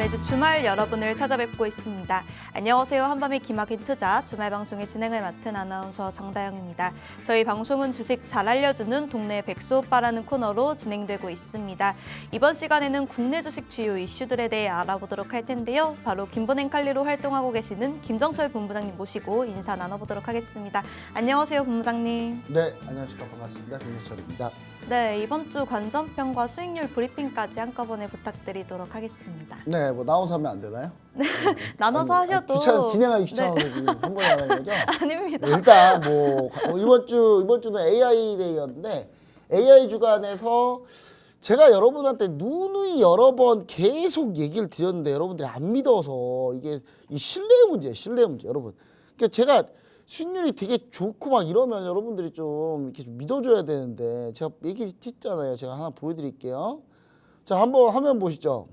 매주 주말 여러분을 찾아뵙고 있습니다. 안녕하세요. 한밤의 기막힌 투자 주말 방송의 진행을 맡은 아나운서 정다영입니다. 저희 방송은 주식 잘 알려주는 동네 백수 오빠라는 코너로 진행되고 있습니다. 이번 시간에는 국내 주식 주요 이슈들에 대해 알아보도록 할 텐데요. 바로 김본행 칼리로 활동하고 계시는 김정철 본부장님 모시고 인사 나눠보도록 하겠습니다. 안녕하세요, 본부장님. 네, 안녕하십니까. 반갑습니다. 김정철입니다. 네, 이번 주 관전평과 수익률 브리핑까지 한꺼번에 부탁드리도록 하겠습니다. 네, 뭐 나눠서 하면 안 되나요? 나눠서 하셔도 진행하기 귀찮아서 지금 한 번에 하는 거죠? 아닙니다. 네, 일단 뭐 이번 주는 AI 데이였는데 AI 주간에서 제가 여러분한테 누누이 여러 번 계속 얘기를 드렸는데 여러분들이 안 믿어서 이게 이 신뢰의 문제예요. 신뢰의 문제, 여러분. 그러니까 제가 수익률이 되게 좋고 막 이러면 여러분들이 좀 이렇게 좀 믿어줘야 되는데 제가 얘기했잖아요. 제가 하나 보여드릴게요. 자, 한번 화면 보시죠.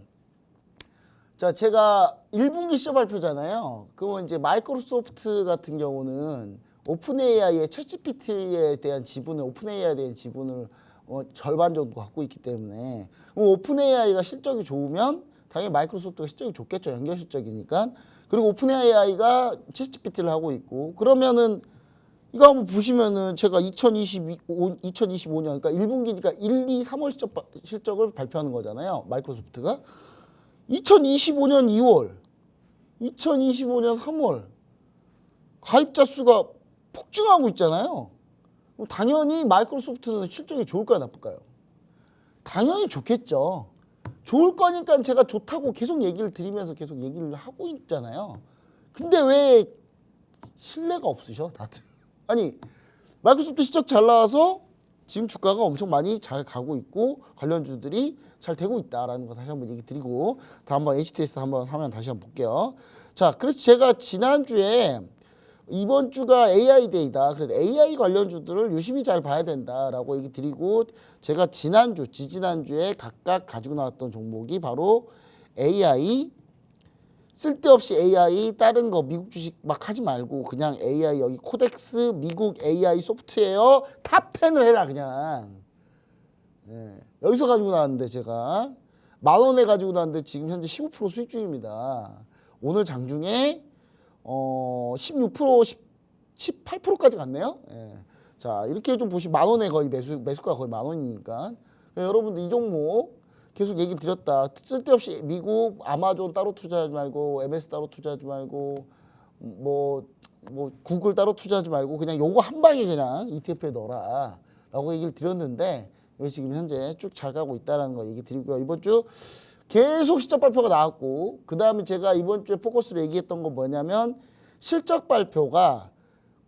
자, 제가 1분기 시저 발표잖아요. 그러면 이제 마이크로소프트 같은 경우는 오픈 AI의 챗GPT에 대한 지분을 절반 정도 갖고 있기 때문에 오픈 AI가 실적이 좋으면 당연히 마이크로소프트가 실적이 좋겠죠. 연결 실적이니까. 그리고 오픈 AI가 챗GPT를 하고 있고 그러면은 이거 한번 보시면은 제가 2025년 그러니까 1분기니까 1, 2, 3월 실적을 발표하는 거잖아요. 마이크로소프트가 2025년 2월, 2025년 3월 가입자 수가 폭증하고 있잖아요. 그럼 당연히 마이크로소프트는 실적이 좋을까요, 나쁠까요? 당연히 좋겠죠. 좋을 거니까 제가 좋다고 계속 얘기를 드리면서 계속 얘기를 하고 있잖아요. 근데 왜 신뢰가 없으셔, 다들? 아니, 마이크로소프트 실적 잘 나와서 지금 주가가 엄청 많이 잘 가고 있고 관련주들이 잘 되고 있다라는 거 다시 한번 얘기 드리고 다음번 HTS 한번 하면 다시 한번 볼게요. 자, 그래서 제가 지난주에 이번 주가 AI 데이다. 그래서 AI 관련주들을 유심히 잘 봐야 된다라고 얘기 드리고 제가 지지난주에 각각 가지고 나왔던 종목이 바로 AI, 쓸데없이 AI 다른 거 미국 주식 막 하지 말고 그냥 AI 여기 코덱스 미국 AI 소프트웨어 탑 10을 해라 그냥. 예, 여기서 가지고 나왔는데 제가 10,000원에 가지고 나왔는데 지금 현재 15% 수익 중입니다. 오늘 장중에 16%, 18%까지 갔네요. 예. 자, 이렇게 좀 보시면 10,000원에 거의 매수가 거의 10,000원이니까 여러분들 이 종목 계속 얘기 드렸다. 쓸데없이 미국 아마존 따로 투자하지 말고 MS 따로 투자하지 말고 뭐 구글 따로 투자하지 말고 그냥 요거 한 방에 그냥 ETF에 넣어라 라고 얘기를 드렸는데 여기 지금 현재 쭉 잘 가고 있다는 거 얘기 드리고요. 이번 주 계속 실적 발표가 나왔고 그 다음에 제가 이번 주에 포커스로 얘기했던 건 뭐냐면 실적 발표가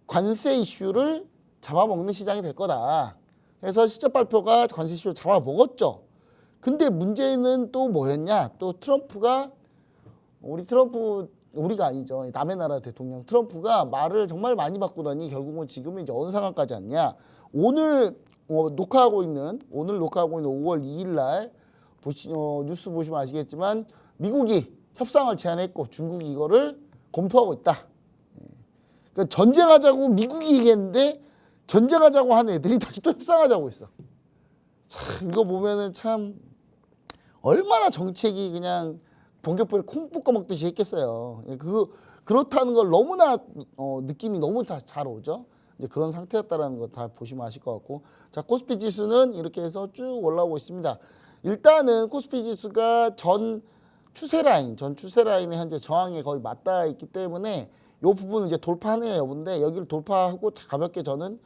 관세 이슈를 잡아먹는 시장이 될 거다. 그래서 실적 발표가 관세 이슈를 잡아먹었죠. 근데 문제는 또 뭐였냐? 또 트럼프가 우리가 아니죠. 남의 나라 대통령 트럼프가 말을 정말 많이 바꾸더니 결국은 지금은 이제 어느 상황까지 왔냐? 오늘 녹화하고 있는 5월 2일 날 뉴스 보시면 아시겠지만 미국이 협상을 제안했고 중국이 이거를 검토하고 있다. 그러니까 전쟁하자고 미국이 얘기했는데 전쟁하자고 한 애들이 다시 또 협상하자고 했어. 참 이거 보면은 참 얼마나 정책이 그냥 번개불에 콩 볶아 먹듯이 했겠어요. 그렇다는 걸 너무나 느낌이 너무 다 잘 오죠. 이제 그런 상태였다라는 거 다 보시면 아실 것 같고 자 코스피 지수는 이렇게 해서 쭉 올라오고 있습니다. 일단은 코스피 지수가 전 추세 라인에 현재 저항에 거의 맞닿아 있기 때문에 이 부분은 이제 돌파하네요 여러분데 여기를 돌파하고 가볍게 저는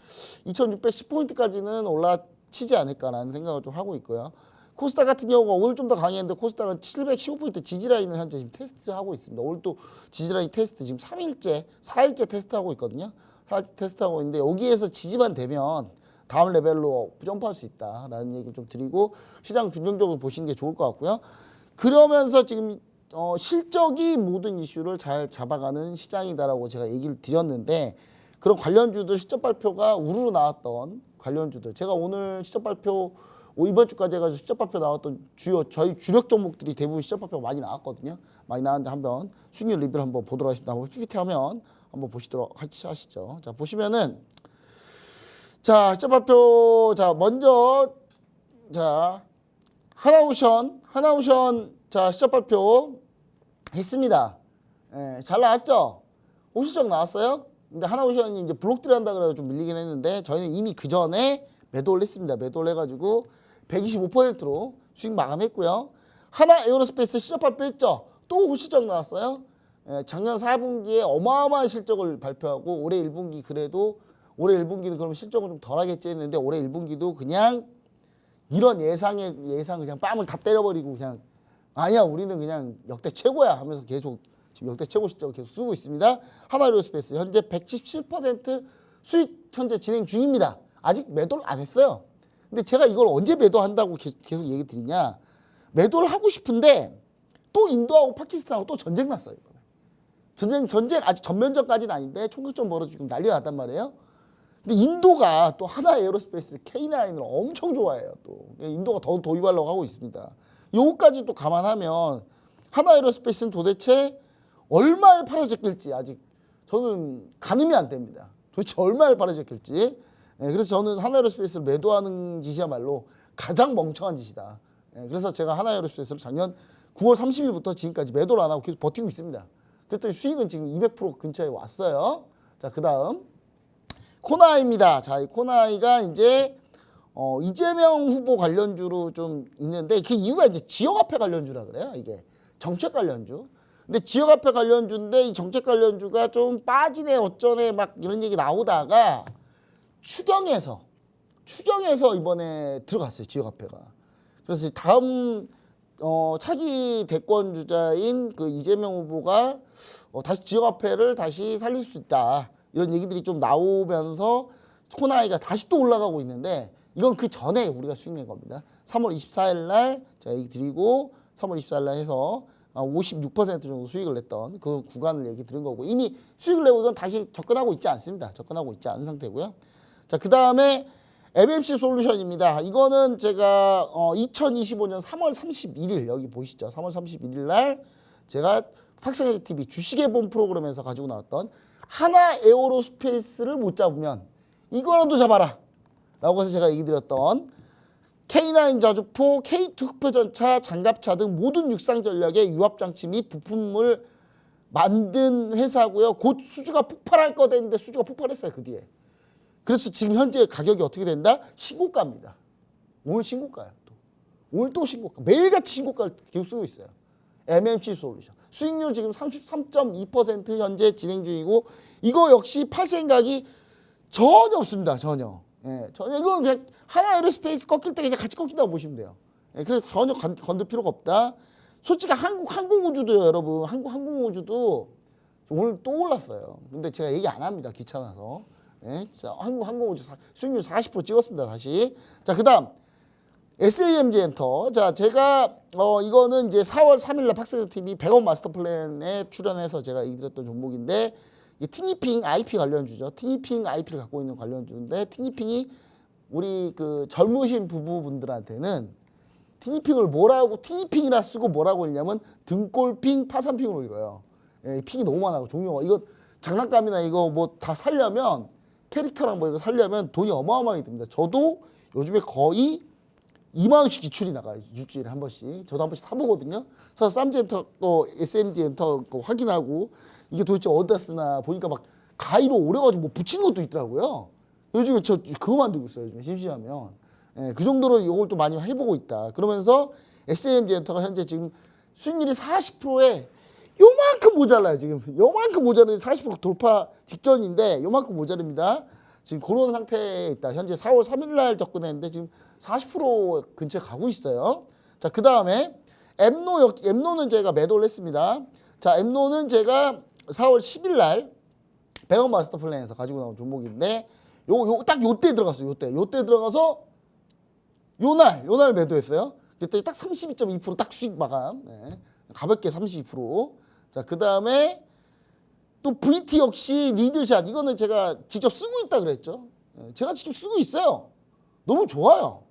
2610포인트까지는 올라치지 않을까라는 생각을 좀 하고 있고요. 코스닥 같은 경우가 오늘 좀 더 강했는데 코스닥은 715포인트 지지라인을 현재 지금 테스트하고 있습니다. 오늘 또 지지라인 테스트 지금 4일째 테스트하고 있거든요. 4일째 테스트하고 있는데 여기에서 지지만 되면 다음 레벨로 점프할 수 있다라는 얘기를 좀 드리고 시장 중정적으로 보시는 게 좋을 것 같고요. 그러면서 지금 실적이 모든 이슈를 잘 잡아가는 시장이다라고 제가 얘기를 드렸는데 그런 관련주들 실적 발표가 우르르 나왔던 관련주들 제가 오늘 실적 발표 이번 주까지 해가지고 실적 발표 나왔던 저희 주력 종목들이 대부분 실적 발표가 많이 나왔거든요. 많이 나왔는데 한번 수익률 리뷰를 한번 보도록 하겠습니다. 한번 PPT 화면 한번 보시도록 하시죠. 자 보시면은 자 실적 발표 자 먼저 자 하나오션 자 실적 발표 했습니다. 예, 잘 나왔죠? 호시적 나왔어요? 근데 하나오션이 이제 블록 들어간다 그래서 좀 밀리긴 했는데 저희는 이미 그 전에 매도를 했습니다. 매도를 해가지고 125%로 수익 마감했고요. 하나 에어로스페이스 실적 발표했죠? 또 호시적 나왔어요? 예, 작년 4분기에 어마어마한 실적을 발표하고 올해 1분기 그래도 올해 1분기는 그럼 실적을 좀 덜하겠지 했는데 올해 1분기도 그냥 이런 예상 그냥 뺨을 다 때려버리고 그냥 아니야 우리는 그냥 역대 최고야 하면서 계속 지금 역대 최고 실적을 계속 쓰고 있습니다. 하나에어로스페이스 현재 117% 수익 현재 진행 중입니다. 아직 매도를 안 했어요. 근데 제가 이걸 언제 매도한다고 계속 얘기 드리냐. 매도를 하고 싶은데 또 인도하고 파키스탄하고 또 전쟁 났어요. 전쟁 아직 전면전까지는 아닌데 총격전 벌어지고 난리가 났단 말이에요. 근데 인도가 또 하나 에어로스페이스 K9을 엄청 좋아해요. 또 인도가 더 도입하려고 하고 있습니다. 요거까지 또 감안하면 하나 에어로스페이스는 도대체 얼마를 팔아제낄지 아직 저는 가늠이 안 됩니다. 도대체 얼마를 팔아제낄지. 그래서 저는 하나 에어로스페이스를 매도하는 짓이야말로 가장 멍청한 짓이다. 그래서 제가 하나 에어로스페이스를 작년 9월 30일부터 지금까지 매도를 안 하고 계속 버티고 있습니다. 그랬더니 수익은 지금 200% 근처에 왔어요. 자, 그 다음 코나이입니다. 자, 이 코나이가 이제 이재명 후보 관련주로 좀 있는데 그 이유가 이제 지역화폐 관련주라 그래요. 이게 정책 관련주. 근데 지역화폐 관련주인데 이 정책 관련주가 좀 빠지네 어쩌네 막 이런 얘기 나오다가 추경에서 이번에 들어갔어요. 지역화폐가. 그래서 다음 차기 대권 주자인 그 이재명 후보가 다시 지역화폐를 다시 살릴 수 있다. 이런 얘기들이 좀 나오면서 코나이가 다시 또 올라가고 있는데 이건 그 전에 우리가 수익 낸 겁니다. 3월 24일 날 제가 얘기 드리고 3월 24일 날 해서 56% 정도 수익을 냈던 그 구간을 얘기 드린 거고 이미 수익을 내고 이건 다시 접근하고 있지 않습니다. 접근하고 있지 않은 상태고요. 자, 그 다음에 MMC 솔루션입니다. 이거는 제가 2025년 3월 31일 여기 보시죠. 3월 31일 날 제가 박성현 TV 주식의 본 프로그램에서 가지고 나왔던 하나 에어로스페이스를 못 잡으면 이거라도 잡아라 라고 해서 제가 얘기 드렸던 K9 자주포, K2 흑표전차, 장갑차 등 모든 육상 전략의 유압장치 및 부품을 만든 회사고요. 곧 수주가 폭발할 거다 했는데 수주가 폭발했어요. 그 뒤에. 그래서 지금 현재 가격이 어떻게 된다? 신고가입니다. 오늘 신고가예요. 또. 오늘 또 신고가. 매일같이 신고가를 계속 쓰고 있어요. MMC 솔루션. 수익률 지금 33.2% 현재 진행 중이고 이거 역시 팔 생각이 전혀 없습니다. 전혀. 전혀 이건 그냥 하나 에어로스페이스 꺾일 때 그냥 같이 꺾인다고 보시면 돼요. 그래서 전혀 건들 필요가 없다. 솔직히 한국 항공우주도요, 여러분. 한국 항공우주도 오늘 또 올랐어요. 근데 제가 얘기 안 합니다. 귀찮아서. 자, 한국 항공우주 수익률 40% 찍었습니다. 다시. 자, 그다음 SAMG 엔터. 자, 제가 이거는 이제 4월 3일날 박세현 TV 100원 마스터 플랜에 출연해서 제가 얘기드렸던 종목인데 이 티니핑 IP 관련주죠. 티니핑 IP를 갖고 있는 관련주인데 티니핑이 우리 그 젊으신 부부분들한테는 티니핑을 뭐라고 티니핑이라 쓰고 뭐라고 했냐면 등골핑, 파산핑으로 읽어요. 핑이 너무 많아요. 종류가 이거 장난감이나 이거 뭐 다 살려면 캐릭터랑 뭐 이거 살려면 돈이 어마어마하게 듭니다. 저도 요즘에 거의 2만 원씩 기출이 나가요. 일주일에 한 번씩. 저도 한 번씩 사보거든요. 그래서 쌈지엔터 SMG 엔터 확인하고 이게 도대체 어디다 쓰나 보니까 막 가위로 오려가지고 뭐 붙이는 것도 있더라고요. 요즘에 저 그거 만들고 있어요. 요즘에 심심하면. 그 정도로 이걸 좀 많이 해보고 있다. 그러면서 SMG 엔터가 현재 지금 수익률이 40%에 요만큼 모자라요. 지금 요만큼 모자르는데 40% 돌파 직전인데 요만큼 모자릅니다. 지금 그런 상태에 있다. 현재 4월 3일 날 접근했는데 지금 40% 근처에 가고 있어요. 자, 그 다음에 엠노는 제가 매도를 했습니다. 자, 엠노는 제가 4월 10일 날 100원 마스터 플랜에서 가지고 나온 종목인데 딱 요때 들어갔어요. 요때 들어가서 요날 매도했어요. 그때 딱 32.2% 딱 수익 마감. 가볍게 32%. 자, 그 다음에 또 VT 역시 니들샷. 이거는 제가 직접 쓰고 있다 그랬죠. 제가 직접 쓰고 있어요. 너무 좋아요.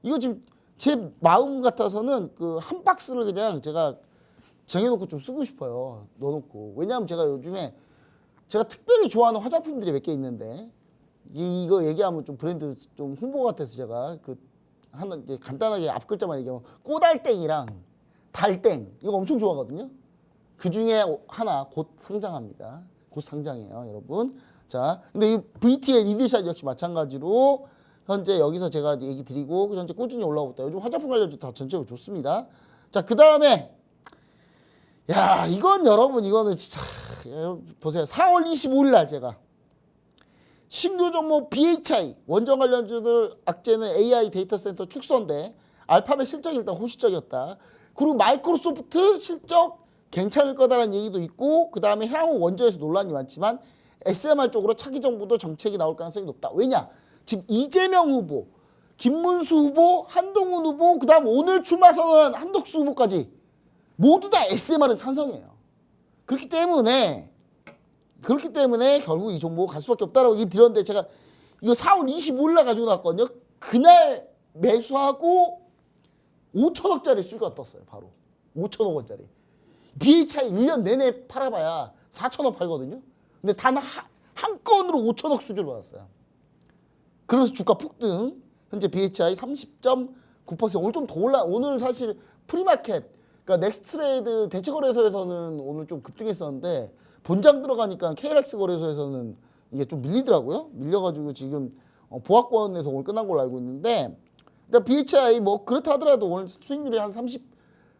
이거 지금 제 마음 같아서는 그 한 박스를 그냥 제가 정해놓고 좀 쓰고 싶어요. 넣어놓고. 왜냐하면 제가 요즘에 제가 특별히 좋아하는 화장품들이 몇 개 있는데 이거 얘기하면 좀 브랜드 좀 홍보 같아서 제가 그 하나 이제 간단하게 앞 글자만 얘기하면 꼬달땡이랑 달땡 이거 엄청 좋아하거든요. 그 중에 하나 곧 상장합니다. 곧 상장해요, 여러분. 자, 근데 이 VT의 리드샷 역시 마찬가지로 현재 여기서 제가 얘기 드리고 현재 꾸준히 올라오고 있다. 요즘 화장품 관련주 다 전체적으로 좋습니다. 자, 그 다음에 야, 이건 여러분 이거는 진짜 보세요. 4월 25일 날 제가 신규 종목 BHI 원전 관련주들 악재는 AI 데이터 센터 축소인데 알파벳 실적이 일단 호시적이었다. 그리고 마이크로소프트 실적 괜찮을 거다라는 얘기도 있고 그 다음에 향후 원전에서 논란이 많지만 SMR 쪽으로 차기 정부도 정책이 나올 가능성이 높다. 왜냐? 지금 이재명 후보, 김문수 후보, 한동훈 후보, 그 다음 오늘 출마 선언한 한덕수 후보까지 모두 다 SMR은 찬성이에요. 그렇기 때문에 결국 이 종목 갈 수밖에 없다라고 얘기 드렸는데 제가 이거 4월 25일 날 가지고 나왔거든요. 그날 매수하고 5천억짜리 수주가 떴어요. 바로 5천억 원짜리. BHI 1년 내내 팔아봐야 4천억 팔거든요. 근데 단 한 건으로 5천억 수주를 받았어요. 그래서 주가 폭등. 현재 BHI 30.9% 오늘 좀 더 올라. 오늘 사실 프리마켓 그러니까 넥스트레이드 대체거래소에서는 오늘 좀 급등했었는데 본장 들어가니까 KLX 거래소에서는 이게 좀 밀리더라고요. 밀려가지고 지금 보합권에서 오늘 끝난 걸로 알고 있는데 일단 BHI 뭐 그렇다 하더라도 오늘 수익률이 한 38%,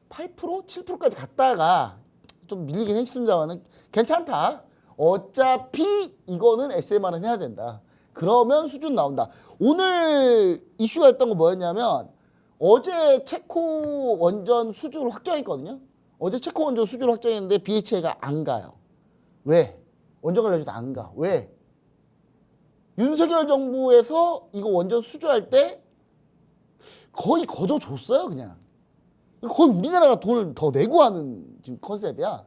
7%까지 갔다가 좀 밀리긴 했습니다만 괜찮다. 어차피 이거는 SMR은 해야 된다. 그러면 수준 나온다. 오늘 이슈가 있던 거 뭐였냐면 어제 체코 원전 수주를 확정했거든요. 어제 체코 원전 수주를 확정했는데 BHI가 안 가요. 왜? 원전 관련주도 안 가. 왜? 윤석열 정부에서 이거 원전 수주할 때 거의 거저줬어요, 그냥. 거의 우리나라가 돈을 더 내고 하는 지금 컨셉이야.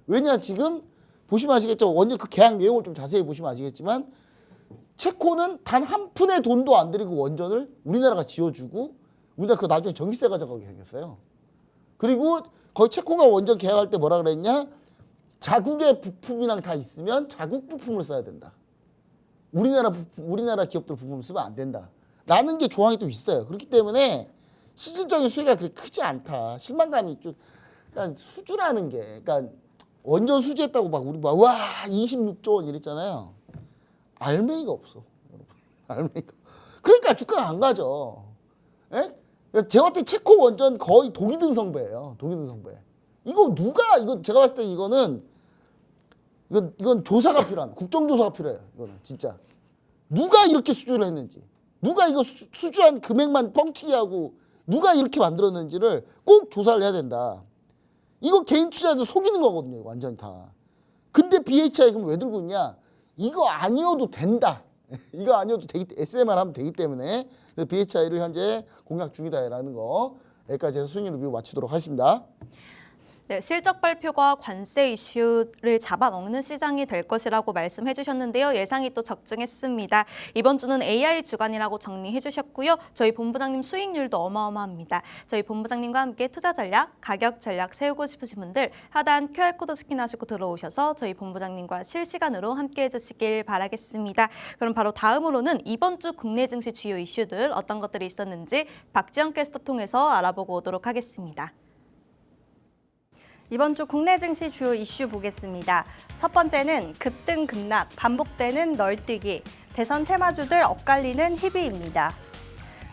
왜냐, 지금 보시면 아시겠죠? 원전 그 계약 내용을 좀 자세히 보시면 아시겠지만 체코는 단 한 푼의 돈도 안 들이고 원전을 우리나라가 지어주고 우리나라 그 나중에 전기세 가져가게 생겼어요. 그리고 거의 체코가 원전 계약할 때 뭐라 그랬냐? 자국의 부품이랑 다 있으면 자국 부품을 써야 된다. 우리나라 기업들 부품을 쓰면 안 된다. 라는 게 조항이 또 있어요. 그렇기 때문에 실질적인 수혜가 그렇게 크지 않다. 실망감이 좀, 그러니까 수주라는 게, 그러니까 원전 수주했다고 막 우리 와 26조 원 이랬잖아요. 알맹이가 없어, 여러분. 알맹이가. 그러니까 주가가 안 가죠. 예? 제가 봤을 때 체코 원전 거의 독이 든 성배예요. 독이 든 성배. 이거 제가 봤을 때 이건 조사가 필요한, 국정조사가 필요해요. 이거는 진짜. 누가 이렇게 수주를 했는지, 누가 이거 수주한 금액만 뻥튀기 하고 누가 이렇게 만들었는지를 꼭 조사를 해야 된다. 이거 개인 투자자들 속이는 거거든요. 완전 다. 근데 BHI 그럼 왜 들고 있냐? 이거 아니어도 된다. 이거 아니어도 SMR 하면 되기 때문에 BHI를 현재 공략 중이다라는 거 여기까지 해서 수익률 리뷰 마치도록 하겠습니다. 네, 실적 발표가 관세 이슈를 잡아먹는 시장이 될 것이라고 말씀해 주셨는데요. 예상이 또 적중했습니다. 이번 주는 AI 주간이라고 정리해 주셨고요. 저희 본부장님 수익률도 어마어마합니다. 저희 본부장님과 함께 투자 전략, 가격 전략 세우고 싶으신 분들 하단 QR코드 스캔하시고 들어오셔서 저희 본부장님과 실시간으로 함께 해주시길 바라겠습니다. 그럼 바로 다음으로는 이번 주 국내 증시 주요 이슈들 어떤 것들이 있었는지 박지영 캐스터 통해서 알아보고 오도록 하겠습니다. 이번 주 국내 증시 주요 이슈 보겠습니다. 첫 번째는 급등 급락, 반복되는 널뛰기, 대선 테마주들 엇갈리는 희비입니다.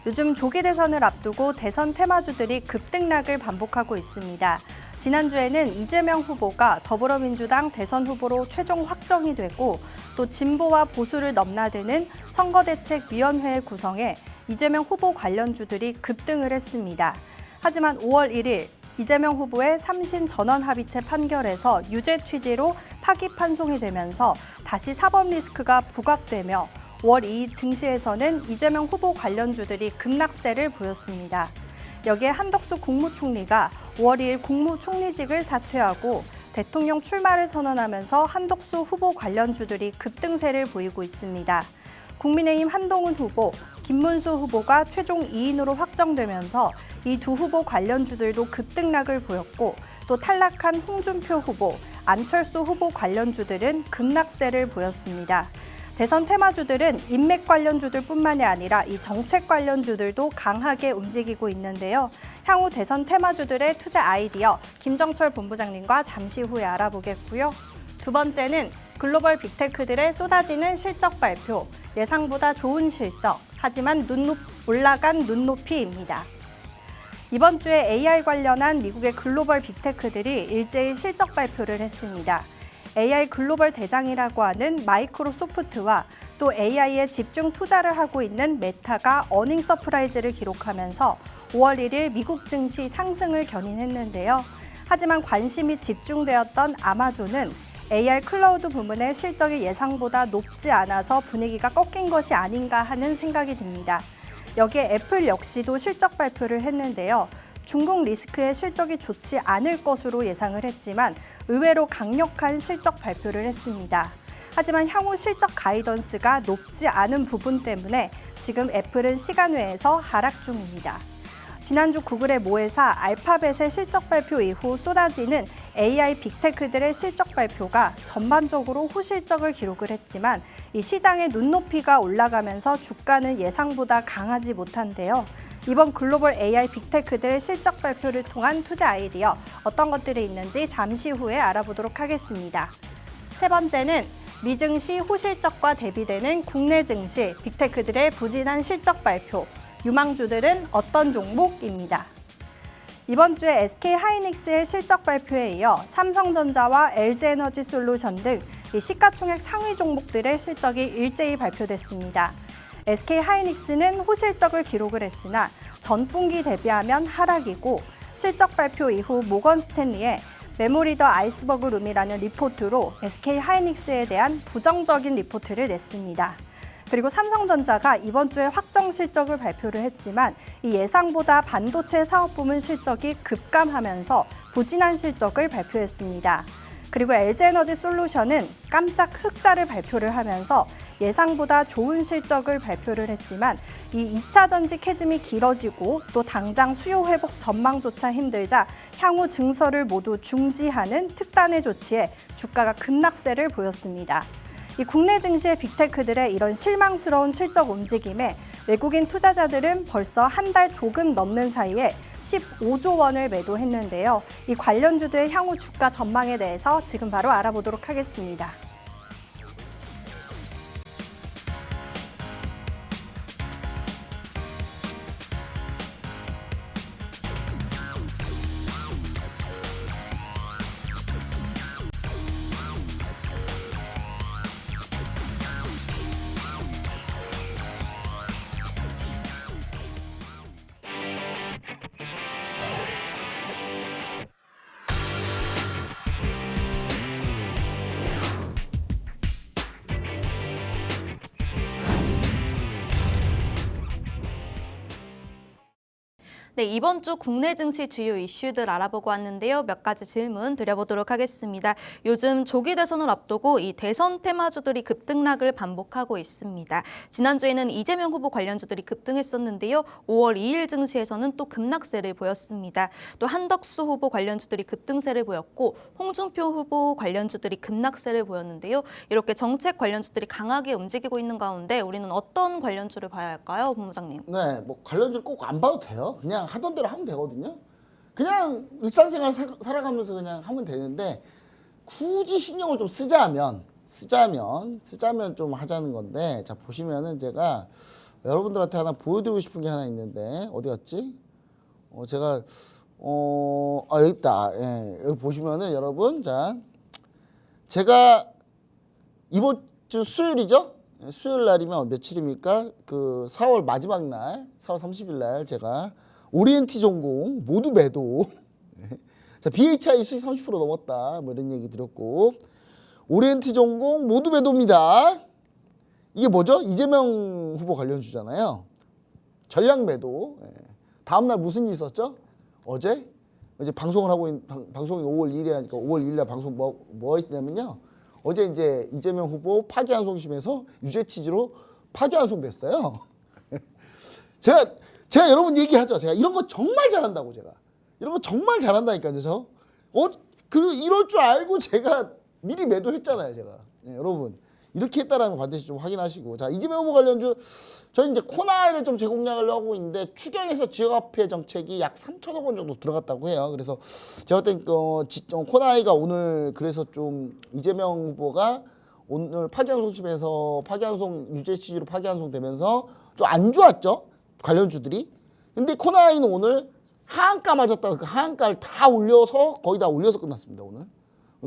요즘 조기 대선을 앞두고 대선 테마주들이 급등락을 반복하고 있습니다. 지난주에는 이재명 후보가 더불어민주당 대선 후보로 최종 확정이 되고 또 진보와 보수를 넘나드는 선거대책위원회 구성에 이재명 후보 관련주들이 급등을 했습니다. 하지만 5월 1일 이재명 후보의 3신 전원 합의체 판결에서 유죄 취지로 파기판송이 되면서 다시 사법 리스크가 부각되며 5월 2일 증시에서는 이재명 후보 관련주들이 급락세를 보였습니다. 여기에 한덕수 국무총리가 5월 2일 국무총리직을 사퇴하고 대통령 출마를 선언하면서 한덕수 후보 관련주들이 급등세를 보이고 있습니다. 국민의힘 한동훈 후보, 김문수 후보가 최종 2인으로 확정되면서 이 두 후보 관련주들도 급등락을 보였고 또 탈락한 홍준표 후보, 안철수 후보 관련주들은 급락세를 보였습니다. 대선 테마주들은 인맥 관련주들뿐만이 아니라 이 정책 관련주들도 강하게 움직이고 있는데요. 향후 대선 테마주들의 투자 아이디어 김정철 본부장님과 잠시 후에 알아보겠고요. 두 번째는 글로벌 빅테크들의 쏟아지는 실적 발표, 예상보다 좋은 실적, 하지만 올라간 눈높이입니다. 이번 주에 AI 관련한 미국의 글로벌 빅테크들이 일제히 실적 발표를 했습니다. AI 글로벌 대장이라고 하는 마이크로소프트와 또 AI에 집중 투자를 하고 있는 메타가 어닝 서프라이즈를 기록하면서 5월 1일 미국 증시 상승을 견인했는데요. 하지만 관심이 집중되었던 아마존은 AI 클라우드 부문의 실적이 예상보다 높지 않아서 분위기가 꺾인 것이 아닌가 하는 생각이 듭니다. 여기에 애플 역시도 실적 발표를 했는데요. 중국 리스크의 실적이 좋지 않을 것으로 예상을 했지만 의외로 강력한 실적 발표를 했습니다. 하지만 향후 실적 가이던스가 높지 않은 부분 때문에 지금 애플은 시간외에서 하락 중입니다. 지난주 구글의 모회사 알파벳의 실적 발표 이후 쏟아지는 AI 빅테크들의 실적 발표가 전반적으로 호실적을 기록을 했지만 이 시장의 눈높이가 올라가면서 주가는 예상보다 강하지 못한데요. 이번 글로벌 AI 빅테크들의 실적 발표를 통한 투자 아이디어 어떤 것들이 있는지 잠시 후에 알아보도록 하겠습니다. 세 번째는 미증시 호실적과 대비되는 국내 증시 빅테크들의 부진한 실적 발표, 유망주들은 어떤 종목입니다. 이번 주에 SK하이닉스의 실적 발표에 이어 삼성전자와 LG에너지솔루션 등 시가총액 상위 종목들의 실적이 일제히 발표됐습니다. SK하이닉스는 호실적을 기록을 했으나 전분기 대비하면 하락이고 실적 발표 이후 모건스탠리의 메모리 더 아이스버그 룸이라는 리포트로 SK하이닉스에 대한 부정적인 리포트를 냈습니다. 그리고 삼성전자가 이번 주에 확정 실적을 발표를 했지만 이 예상보다 반도체 사업 부문 실적이 급감하면서 부진한 실적을 발표했습니다. 그리고 LG에너지솔루션은 깜짝 흑자를 발표를 하면서 예상보다 좋은 실적을 발표를 했지만 이 2차 전지 캐즘이 길어지고 또 당장 수요 회복 전망조차 힘들자 향후 증설을 모두 중지하는 특단의 조치에 주가가 급락세를 보였습니다. 이 국내 증시의 빅테크들의 이런 실망스러운 실적 움직임에 외국인 투자자들은 벌써 한 달 조금 넘는 사이에 15조 원을 매도했는데요. 이 관련주들의 향후 주가 전망에 대해서 지금 바로 알아보도록 하겠습니다. 네, 이번 주 국내 증시 주요 이슈들 알아보고 왔는데요. 몇 가지 질문 드려보도록 하겠습니다. 요즘 조기 대선을 앞두고 이 대선 테마주들이 급등락을 반복하고 있습니다. 지난주에는 이재명 후보 관련주들이 급등했었는데요. 5월 2일 증시에서는 또 급락세를 보였습니다. 또 한덕수 후보 관련주들이 급등세를 보였고 홍준표 후보 관련주들이 급락세를 보였는데요. 이렇게 정책 관련주들이 강하게 움직이고 있는 가운데 우리는 어떤 관련주를 봐야 할까요, 본부장님? 네, 뭐 관련주를 꼭 안 봐도 돼요. 그냥 하던 대로 하면 되거든요. 그냥 일상생활 살아가면서 그냥 하면 되는데 굳이 신경을 좀 쓰자면 좀 하자는 건데, 자 보시면은 제가 여러분들한테 하나 보여드리고 싶은 게 하나 있는데 어디 갔지? 제가 여기 있다. 예, 여기 보시면은 여러분, 자 제가 이번 주 수요일이죠? 수요일 날이면 며칠입니까? 그 4월 마지막 날, 4월 30일 날 제가 오리엔티 전공 모두 매도. 자, BHI 수익 30% 넘었다. 뭐 이런 얘기 드렸고, 오리엔티 전공 모두 매도입니다. 이게 뭐죠? 이재명 후보 관련주잖아요. 전략 매도. 다음 날 무슨 일 있었죠? 어제 이제 방송을 하고 방송이 5월 2일에 하니까 5월 2일 날 방송 뭐 했냐면요. 어제 이제 이재명 후보 파기환송심에서 유죄 취지로 파기환송됐어요. 제가 여러분 얘기하죠. 제가 이런 거 정말 잘한다고, 제가 이런 거 정말 잘한다니까요. 그리고 이럴 줄 알고 제가 미리 매도했잖아요. 제가 여러분 이렇게 했다라는 거 반드시 좀 확인하시고. 자, 이재명 후보 관련주 저희 이제 코나이를 좀 재공략을 하고 있는데 추경에서 지역화폐 정책이 약 3천억 원 정도 들어갔다고 해요. 그래서 제가 볼 땐 코나이가 오늘 그래서 좀 이재명 후보가 오늘 파기환송심에서 파기환송 유죄 취지로 파기환송 되면서 좀 안 좋았죠, 관련주들이. 근데 코나이는 오늘 하한가 맞았다가 그 하한가를 다 올려서 거의 다 올려서 끝났습니다 오늘.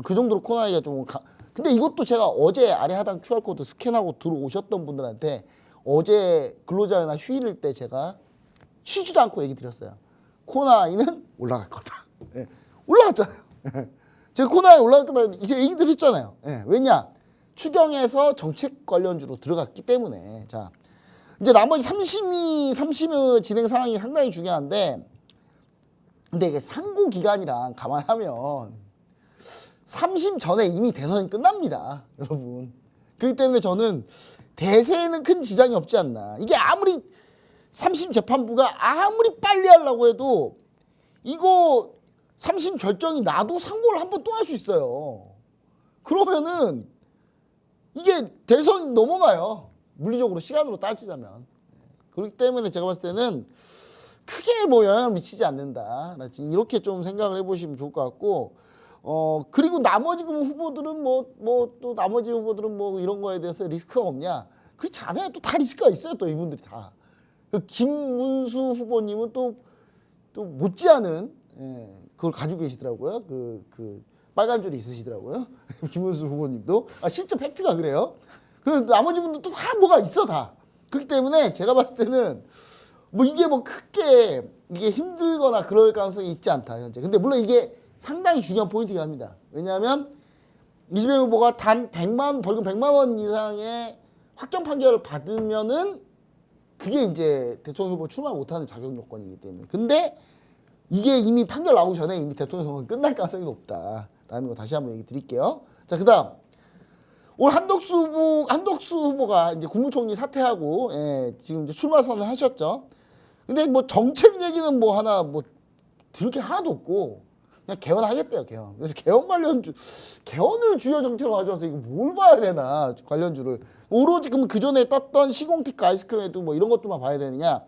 그 정도로 코나이가 좀 근데 이것도 제가 어제 아래 하단 QR코드 스캔하고 들어오셨던 분들한테 어제 근로자나 휴일일 때 제가 쉬지도 않고 얘기 드렸어요. 코나이는 올라갈 거다. 예. 올라갔잖아요. 예. 제가 코나이 올라갈 거다 이제 얘기 드렸잖아요. 예. 왜냐? 추경에서 정책 관련주로 들어갔기 때문에. 자, 이제 나머지 3심 진행 상황이 상당히 중요한데, 근데 이게 상고 기간이랑 감안하면 3심 전에 이미 대선이 끝납니다, 여러분. 그렇기 때문에 저는 대세에는 큰 지장이 없지 않나. 이게 아무리 3심 재판부가 아무리 빨리 하려고 해도 이거 3심 결정이 나도 상고를 한 번 또 할 수 있어요. 그러면은 이게 대선이 넘어가요. 물리적으로 시간으로 따지자면. 그렇기 때문에 제가 봤을 때는 크게 뭐 영향을 미치지 않는다. 이렇게 좀 생각을 해보시면 좋을 것 같고, 그리고 나머지 후보들은 또 나머지 후보들은 뭐 이런 거에 대해서 리스크가 없냐? 그렇지 않아요. 또 다 리스크가 있어요. 또 이분들이 다. 김문수 후보님은 또 못지않은 그걸 가지고 계시더라고요. 그 빨간 줄이 있으시더라고요. 김문수 후보님도. 실제 팩트가 그래요. 그래서 나머지 분들도 다 뭐가 있어 다. 그렇기 때문에 제가 봤을 때는 뭐 이게 뭐 크게 이게 힘들거나 그럴 가능성이 있지 않다 현재. 근데 물론 이게 상당히 중요한 포인트이긴 합니다. 왜냐하면 이재명 후보가 단 벌금 100만 원 이상의 확정 판결을 받으면은 그게 이제 대통령 후보 출마 못하는 자격 요건이기 때문에. 근데 이게 이미 판결 나오기 전에 이미 대통령 선거는 끝날 가능성이 높다라는 거 다시 한번 얘기 드릴게요. 자, 그다음 올 한덕수 후보가 이제 국무총리 사퇴하고 지금 이제 출마 선언을 하셨죠. 근데 뭐 정책 얘기는 뭐 하나 뭐 들을 게 하나도 없고 그냥 개헌하겠대요, 개헌. 그래서 개헌 관련주, 개헌을 주요 정책으로 가져와서 이거 뭘 봐야 되나, 관련주를. 오로지 그럼 그 전에 떴던 시공테크 아이스크림에도 뭐 이런 것도만 봐야 되느냐.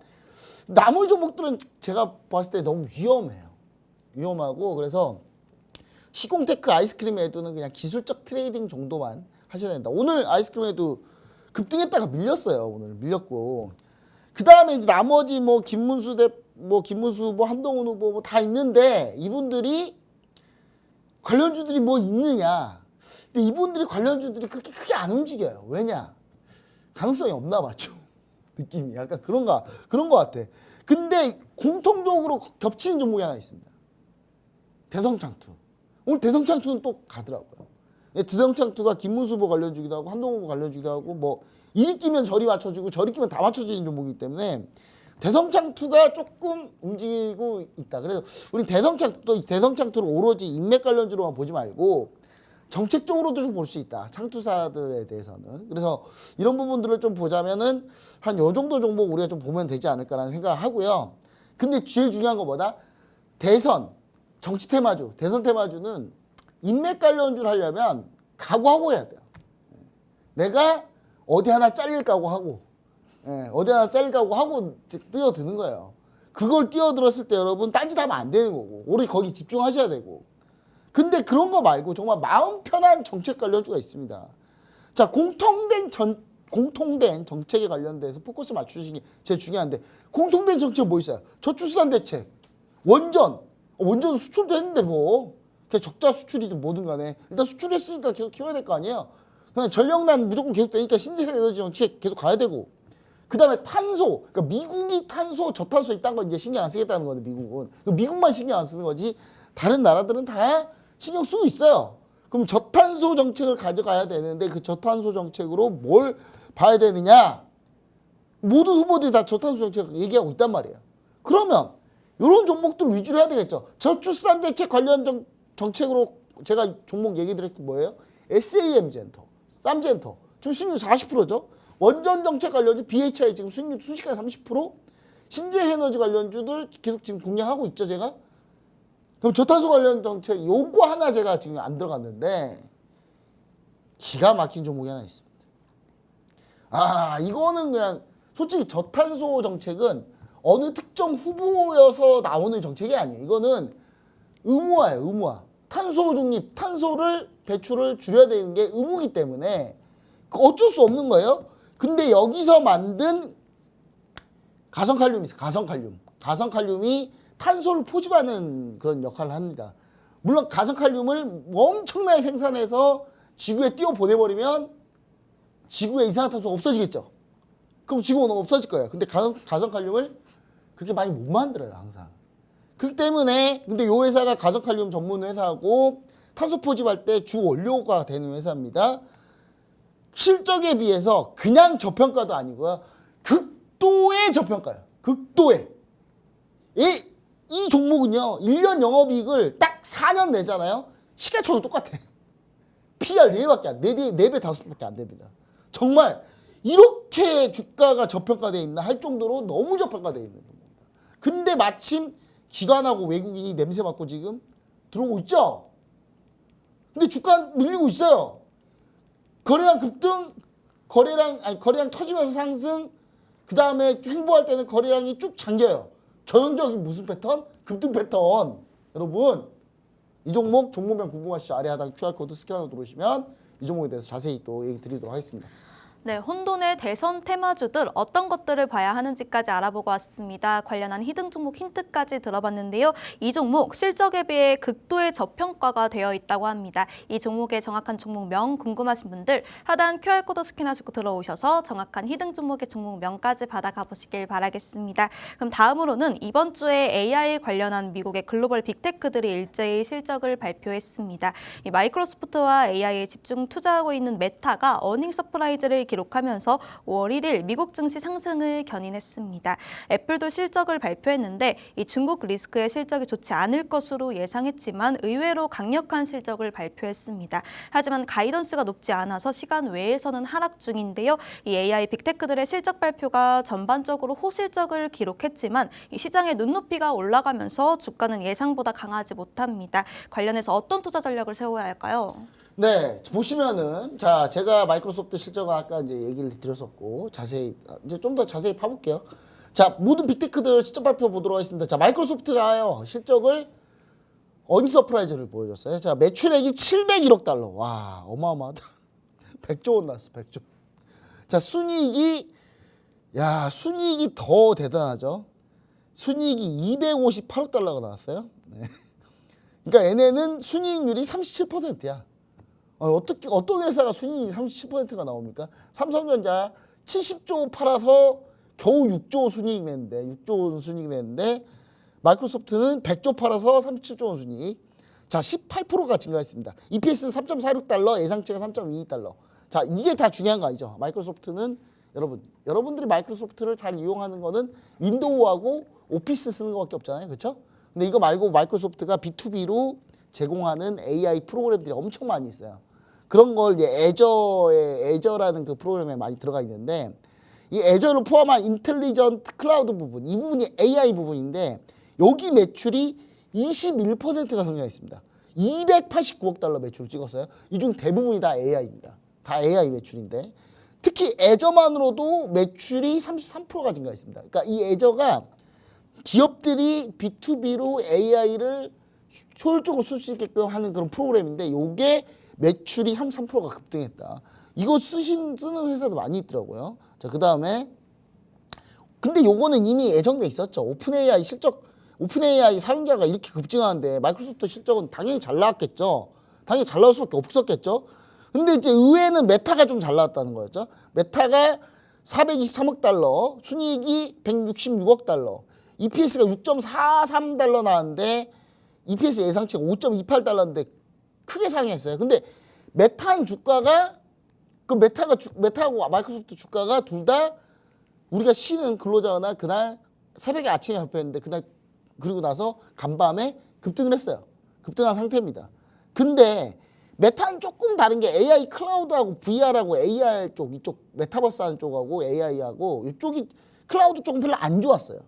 나머지 종목들은 제가 봤을 때 너무 위험해요. 위험하고, 그래서 시공테크 아이스크림에도는 그냥 기술적 트레이딩 정도만 하셔야 된다. 오늘 아이스크림에도 급등했다가 밀렸어요. 오늘 밀렸고. 그 다음에 이제 나머지 뭐 김문수 후보, 한동훈 후보 뭐 다 있는데 이분들이 관련주들이 뭐 있느냐. 근데 이분들이 관련주들이 그렇게 크게 안 움직여요. 왜냐? 가능성이 없나 봐죠. 느낌이 약간 그런 거 같아. 근데 공통적으로 겹치는 종목이 하나 있습니다. 대성창투. 오늘 대성창투는 또 가더라고요. 대성창투가 김문수 후보 관련주기도 하고 한동훈 후보 관련주기도 하고 뭐 이리 끼면 저리 맞춰주고 저리 끼면 다 맞춰지는 종목이기 때문에 대성창투가 조금 움직이고 있다. 그래서 우리 대성창투를 오로지 인맥 관련주로만 보지 말고 정책적으로도 좀 볼 수 있다. 창투사들에 대해서는. 그래서 이런 부분들을 좀 보자면은 한 요 정도 종목 우리가 좀 보면 되지 않을까라는 생각을 하고요. 근데 제일 중요한 거 뭐다? 대선 테마주는 인맥 관련주를 하려면 각오하고 해야 돼요. 내가 어디 하나 잘릴 각오하고, 어디 하나 잘릴 각오하고 뛰어드는 거예요. 그걸 뛰어들었을 때 여러분 딴짓하면 안 되는 거고, 오로지 거기 집중하셔야 되고. 근데 그런 거 말고 정말 마음 편한 정책 관련주가 있습니다. 자, 공통된 정책에 관련돼서 포커스 맞추시는 게 제일 중요한데, 공통된 정책 뭐 있어요? 저출산 대책, 원전 수출도 했는데 뭐 그냥 적자 수출이든 뭐든 간에 일단 수출했으니까 계속 키워야 될 거 아니에요. 그냥 전력난 무조건 계속 되니까 신재생 에너지 정책 계속 가야 되고, 그 다음에 탄소, 그러니까 미국이 탄소, 저탄소 이딴 거 이제 신경 안 쓰겠다는 건데 미국만 신경 안 쓰는 거지 다른 나라들은 다 신경 쓰고 있어요. 그럼 저탄소 정책을 가져가야 되는데 그 저탄소 정책으로 뭘 봐야 되느냐? 모든 후보들이 다 저탄소 정책 얘기하고 있단 말이에요. 그러면 이런 종목들 위주로 해야 되겠죠. 저출산 대책 관련 정책으로 제가 종목 얘기 드렸던 게 뭐예요? SAM젠터, 쌈젠터. 지금 수익률 40%죠. 원전 정책 관련주 BHI 지금 수익률 순식간에 30%. 신재에너지 관련주들 계속 지금 공략하고 있죠, 제가. 그럼 저탄소 관련 정책 요거 하나 제가 지금 안 들어갔는데 기가 막힌 종목이 하나 있습니다. 이거는 그냥 솔직히 저탄소 정책은 어느 특정 후보여서 나오는 정책이 아니에요. 이거는 의무화예요, 의무화. 탄소 중립, 탄소를 배출을 줄여야 되는 게 의무이기 때문에 어쩔 수 없는 거예요. 근데 여기서 만든 가성칼륨이 있어요. 가성칼륨. 가성칼륨이 탄소를 포집하는 그런 역할을 합니다. 물론 가성칼륨을 엄청나게 생산해서 지구에 띄워 보내버리면 지구에 이산화탄소가 없어지겠죠. 그럼 지구는 없어질 거예요. 근데 가성칼륨을 그렇게 많이 못 만들어요, 항상. 그렇기 때문에 근데 이 회사가 가성칼륨 전문 회사고 탄소 포집할 때 주 원료가 되는 회사입니다. 실적에 비해서 그냥 저평가도 아니고요. 극도의 저평가예요. 극도의. 이 종목은요. 1년 영업이익을 딱 4년 내잖아요. 시가총도 똑같아. PR 4배밖에 안 돼. 4배 5배밖에 안 됩니다. 정말 이렇게 주가가 저평가되어 있나 할 정도로 너무 저평가되어 있는 겁니다. 근데 마침 기관하고 외국인이 냄새 맡고 지금 들어오고 있죠. 근데 주가 밀리고 있어요. 거래량 급등, 거래량 터지면서 상승, 그 다음에 횡보할 때는 거래량이 쭉 잠겨요. 전형적인 무슨 패턴? 급등 패턴. 여러분, 이 종목명 궁금하시죠? 아래 하단 QR코드 스캔하고 들어오시면 이 종목에 대해서 자세히 또 얘기 드리도록 하겠습니다. 네, 혼돈의 대선 테마주들 어떤 것들을 봐야 하는지까지 알아보고 왔습니다. 관련한 히든 종목 힌트까지 들어봤는데요. 이 종목 실적에 비해 극도의 저평가가 되어 있다고 합니다. 이 종목의 정확한 종목명 궁금하신 분들 하단 QR코드 스캔하시고 들어오셔서 정확한 히든 종목의 종목명까지 받아가 보시길 바라겠습니다. 그럼 다음으로는 이번 주에 AI 관련한 미국의 글로벌 빅테크들이 일제히 실적을 발표했습니다. 이 마이크로소프트와 AI에 집중 투자하고 있는 메타가 어닝 서프라이즈를 기록하면서 5월 1일 미국 증시 상승을 견인했습니다. 애플도 실적을 발표했는데 이 중국 리스크의 실적이 좋지 않을 것으로 예상했지만 의외로 강력한 실적을 발표했습니다. 하지만 가이던스가 높지 않아서 시간 외에서는 하락 중인데요. 이 AI 빅테크들의 실적 발표가 전반적으로 호실적을 기록했지만 이 시장의 눈높이가 올라가면서 주가는 예상보다 강하지 못합니다. 관련해서 어떤 투자 전략을 세워야 할까요? 네, 보시면은 자 제가 마이크로소프트 실적을 아까 이제 얘기를 드렸었고 자세히 이제 좀 더 자세히 파볼게요. 자 모든 빅테크들 실적 발표 보도록 하겠습니다. 자 마이크로소프트가요 실적을 어닝 서프라이즈를 보여줬어요. 자 매출액이 701억 달러. 와 어마어마하다. 100조 원 나왔어. 100조. 자 순이익이 더 대단하죠. 순이익이 258억 달러가 나왔어요. 네. 그러니까 얘네는 순이익률이 37%야. 어떤 회사가 순이익이 37%가 나옵니까? 삼성전자 70조 팔아서 겨우 6조 순이익 냈는데 6조 원 순이익 냈는데 마이크로소프트는 100조 팔아서 37조 원 순이익. 자 18%가 증가했습니다. EPS는 3.46달러, 예상치가 3.22달러. 자 이게 다 중요한 거 아니죠? 마이크로소프트는 여러분들이 마이크로소프트를 잘 이용하는 거는 윈도우하고 오피스 쓰는 것밖에 없잖아요. 그렇죠? 근데 이거 말고 마이크로소프트가 B2B로 제공하는 AI 프로그램들이 엄청 많이 있어요. 그런 걸 이제 애저라는 그 프로그램에 많이 들어가 있는데 이 애저를 포함한 인텔리전트 클라우드 부분, 이 부분이 AI 부분인데 여기 매출이 21%가 성장했습니다. 289억 달러 매출을 찍었어요. 이 중 대부분이 다 AI입니다. 다 AI 매출인데 특히 애저만으로도 매출이 33%가 증가했습니다. 그러니까 이 애저가 기업들이 B2B로 AI를 효율적으로 쓸 수 있게끔 하는 그런 프로그램인데 이게 매출이 33%가 급등했다. 이거 쓰는 회사도 많이 있더라고요. 자, 그 다음에 근데 요거는 이미 예정돼 있었죠. 오픈AI 사용자가 이렇게 급증하는데 마이크로소프트 실적은 당연히 잘 나왔겠죠. 당연히 잘 나올 수밖에 없었겠죠. 근데 이제 의외는 메타가 좀 잘 나왔다는 거였죠. 메타가 423억 달러, 순이익이 166억 달러, EPS가 6.43달러 나왔는데 EPS 예상치가 5.28달러인데 크게 상회했어요. 근데 메타한 주가가 메타하고 마이크로소프트 주가가 둘 다 우리가 쉬는 근로자나 그날 새벽에 아침에 발표했는데 그날 그리고 나서 간밤에 급등을 했어요. 급등한 상태입니다. 근데 메타는 조금 다른 게 AI 클라우드하고 VR하고 AR 쪽 이쪽 메타버스 하는 쪽하고 AI하고 이쪽이 클라우드 쪽은 별로 안 좋았어요.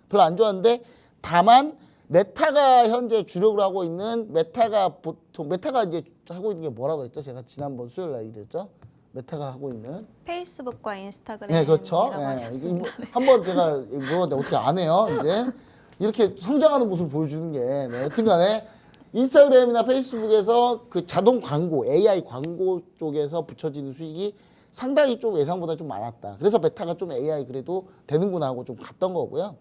별로 안 좋았는데 다만 메타가 현재 주력으로 하고 있는 메타가 이제 하고 있는 게 뭐라고 그랬죠? 제가 지난번 수요일 날 얘기했죠. 메타가 하고 있는. 페이스북과 인스타그램. 네, 그렇죠. 한번 제가 물어봤는데 어떻게 안 해요, 이제. 이렇게 성장하는 모습을 보여주는 게. 네, 여튼간에 인스타그램이나 페이스북에서 그 자동 광고, AI 광고 쪽에서 붙여지는 수익이 상당히 좀 예상보다 좀 많았다. 그래서 메타가 좀 AI 그래도 되는구나 하고 좀 갔던 거고요.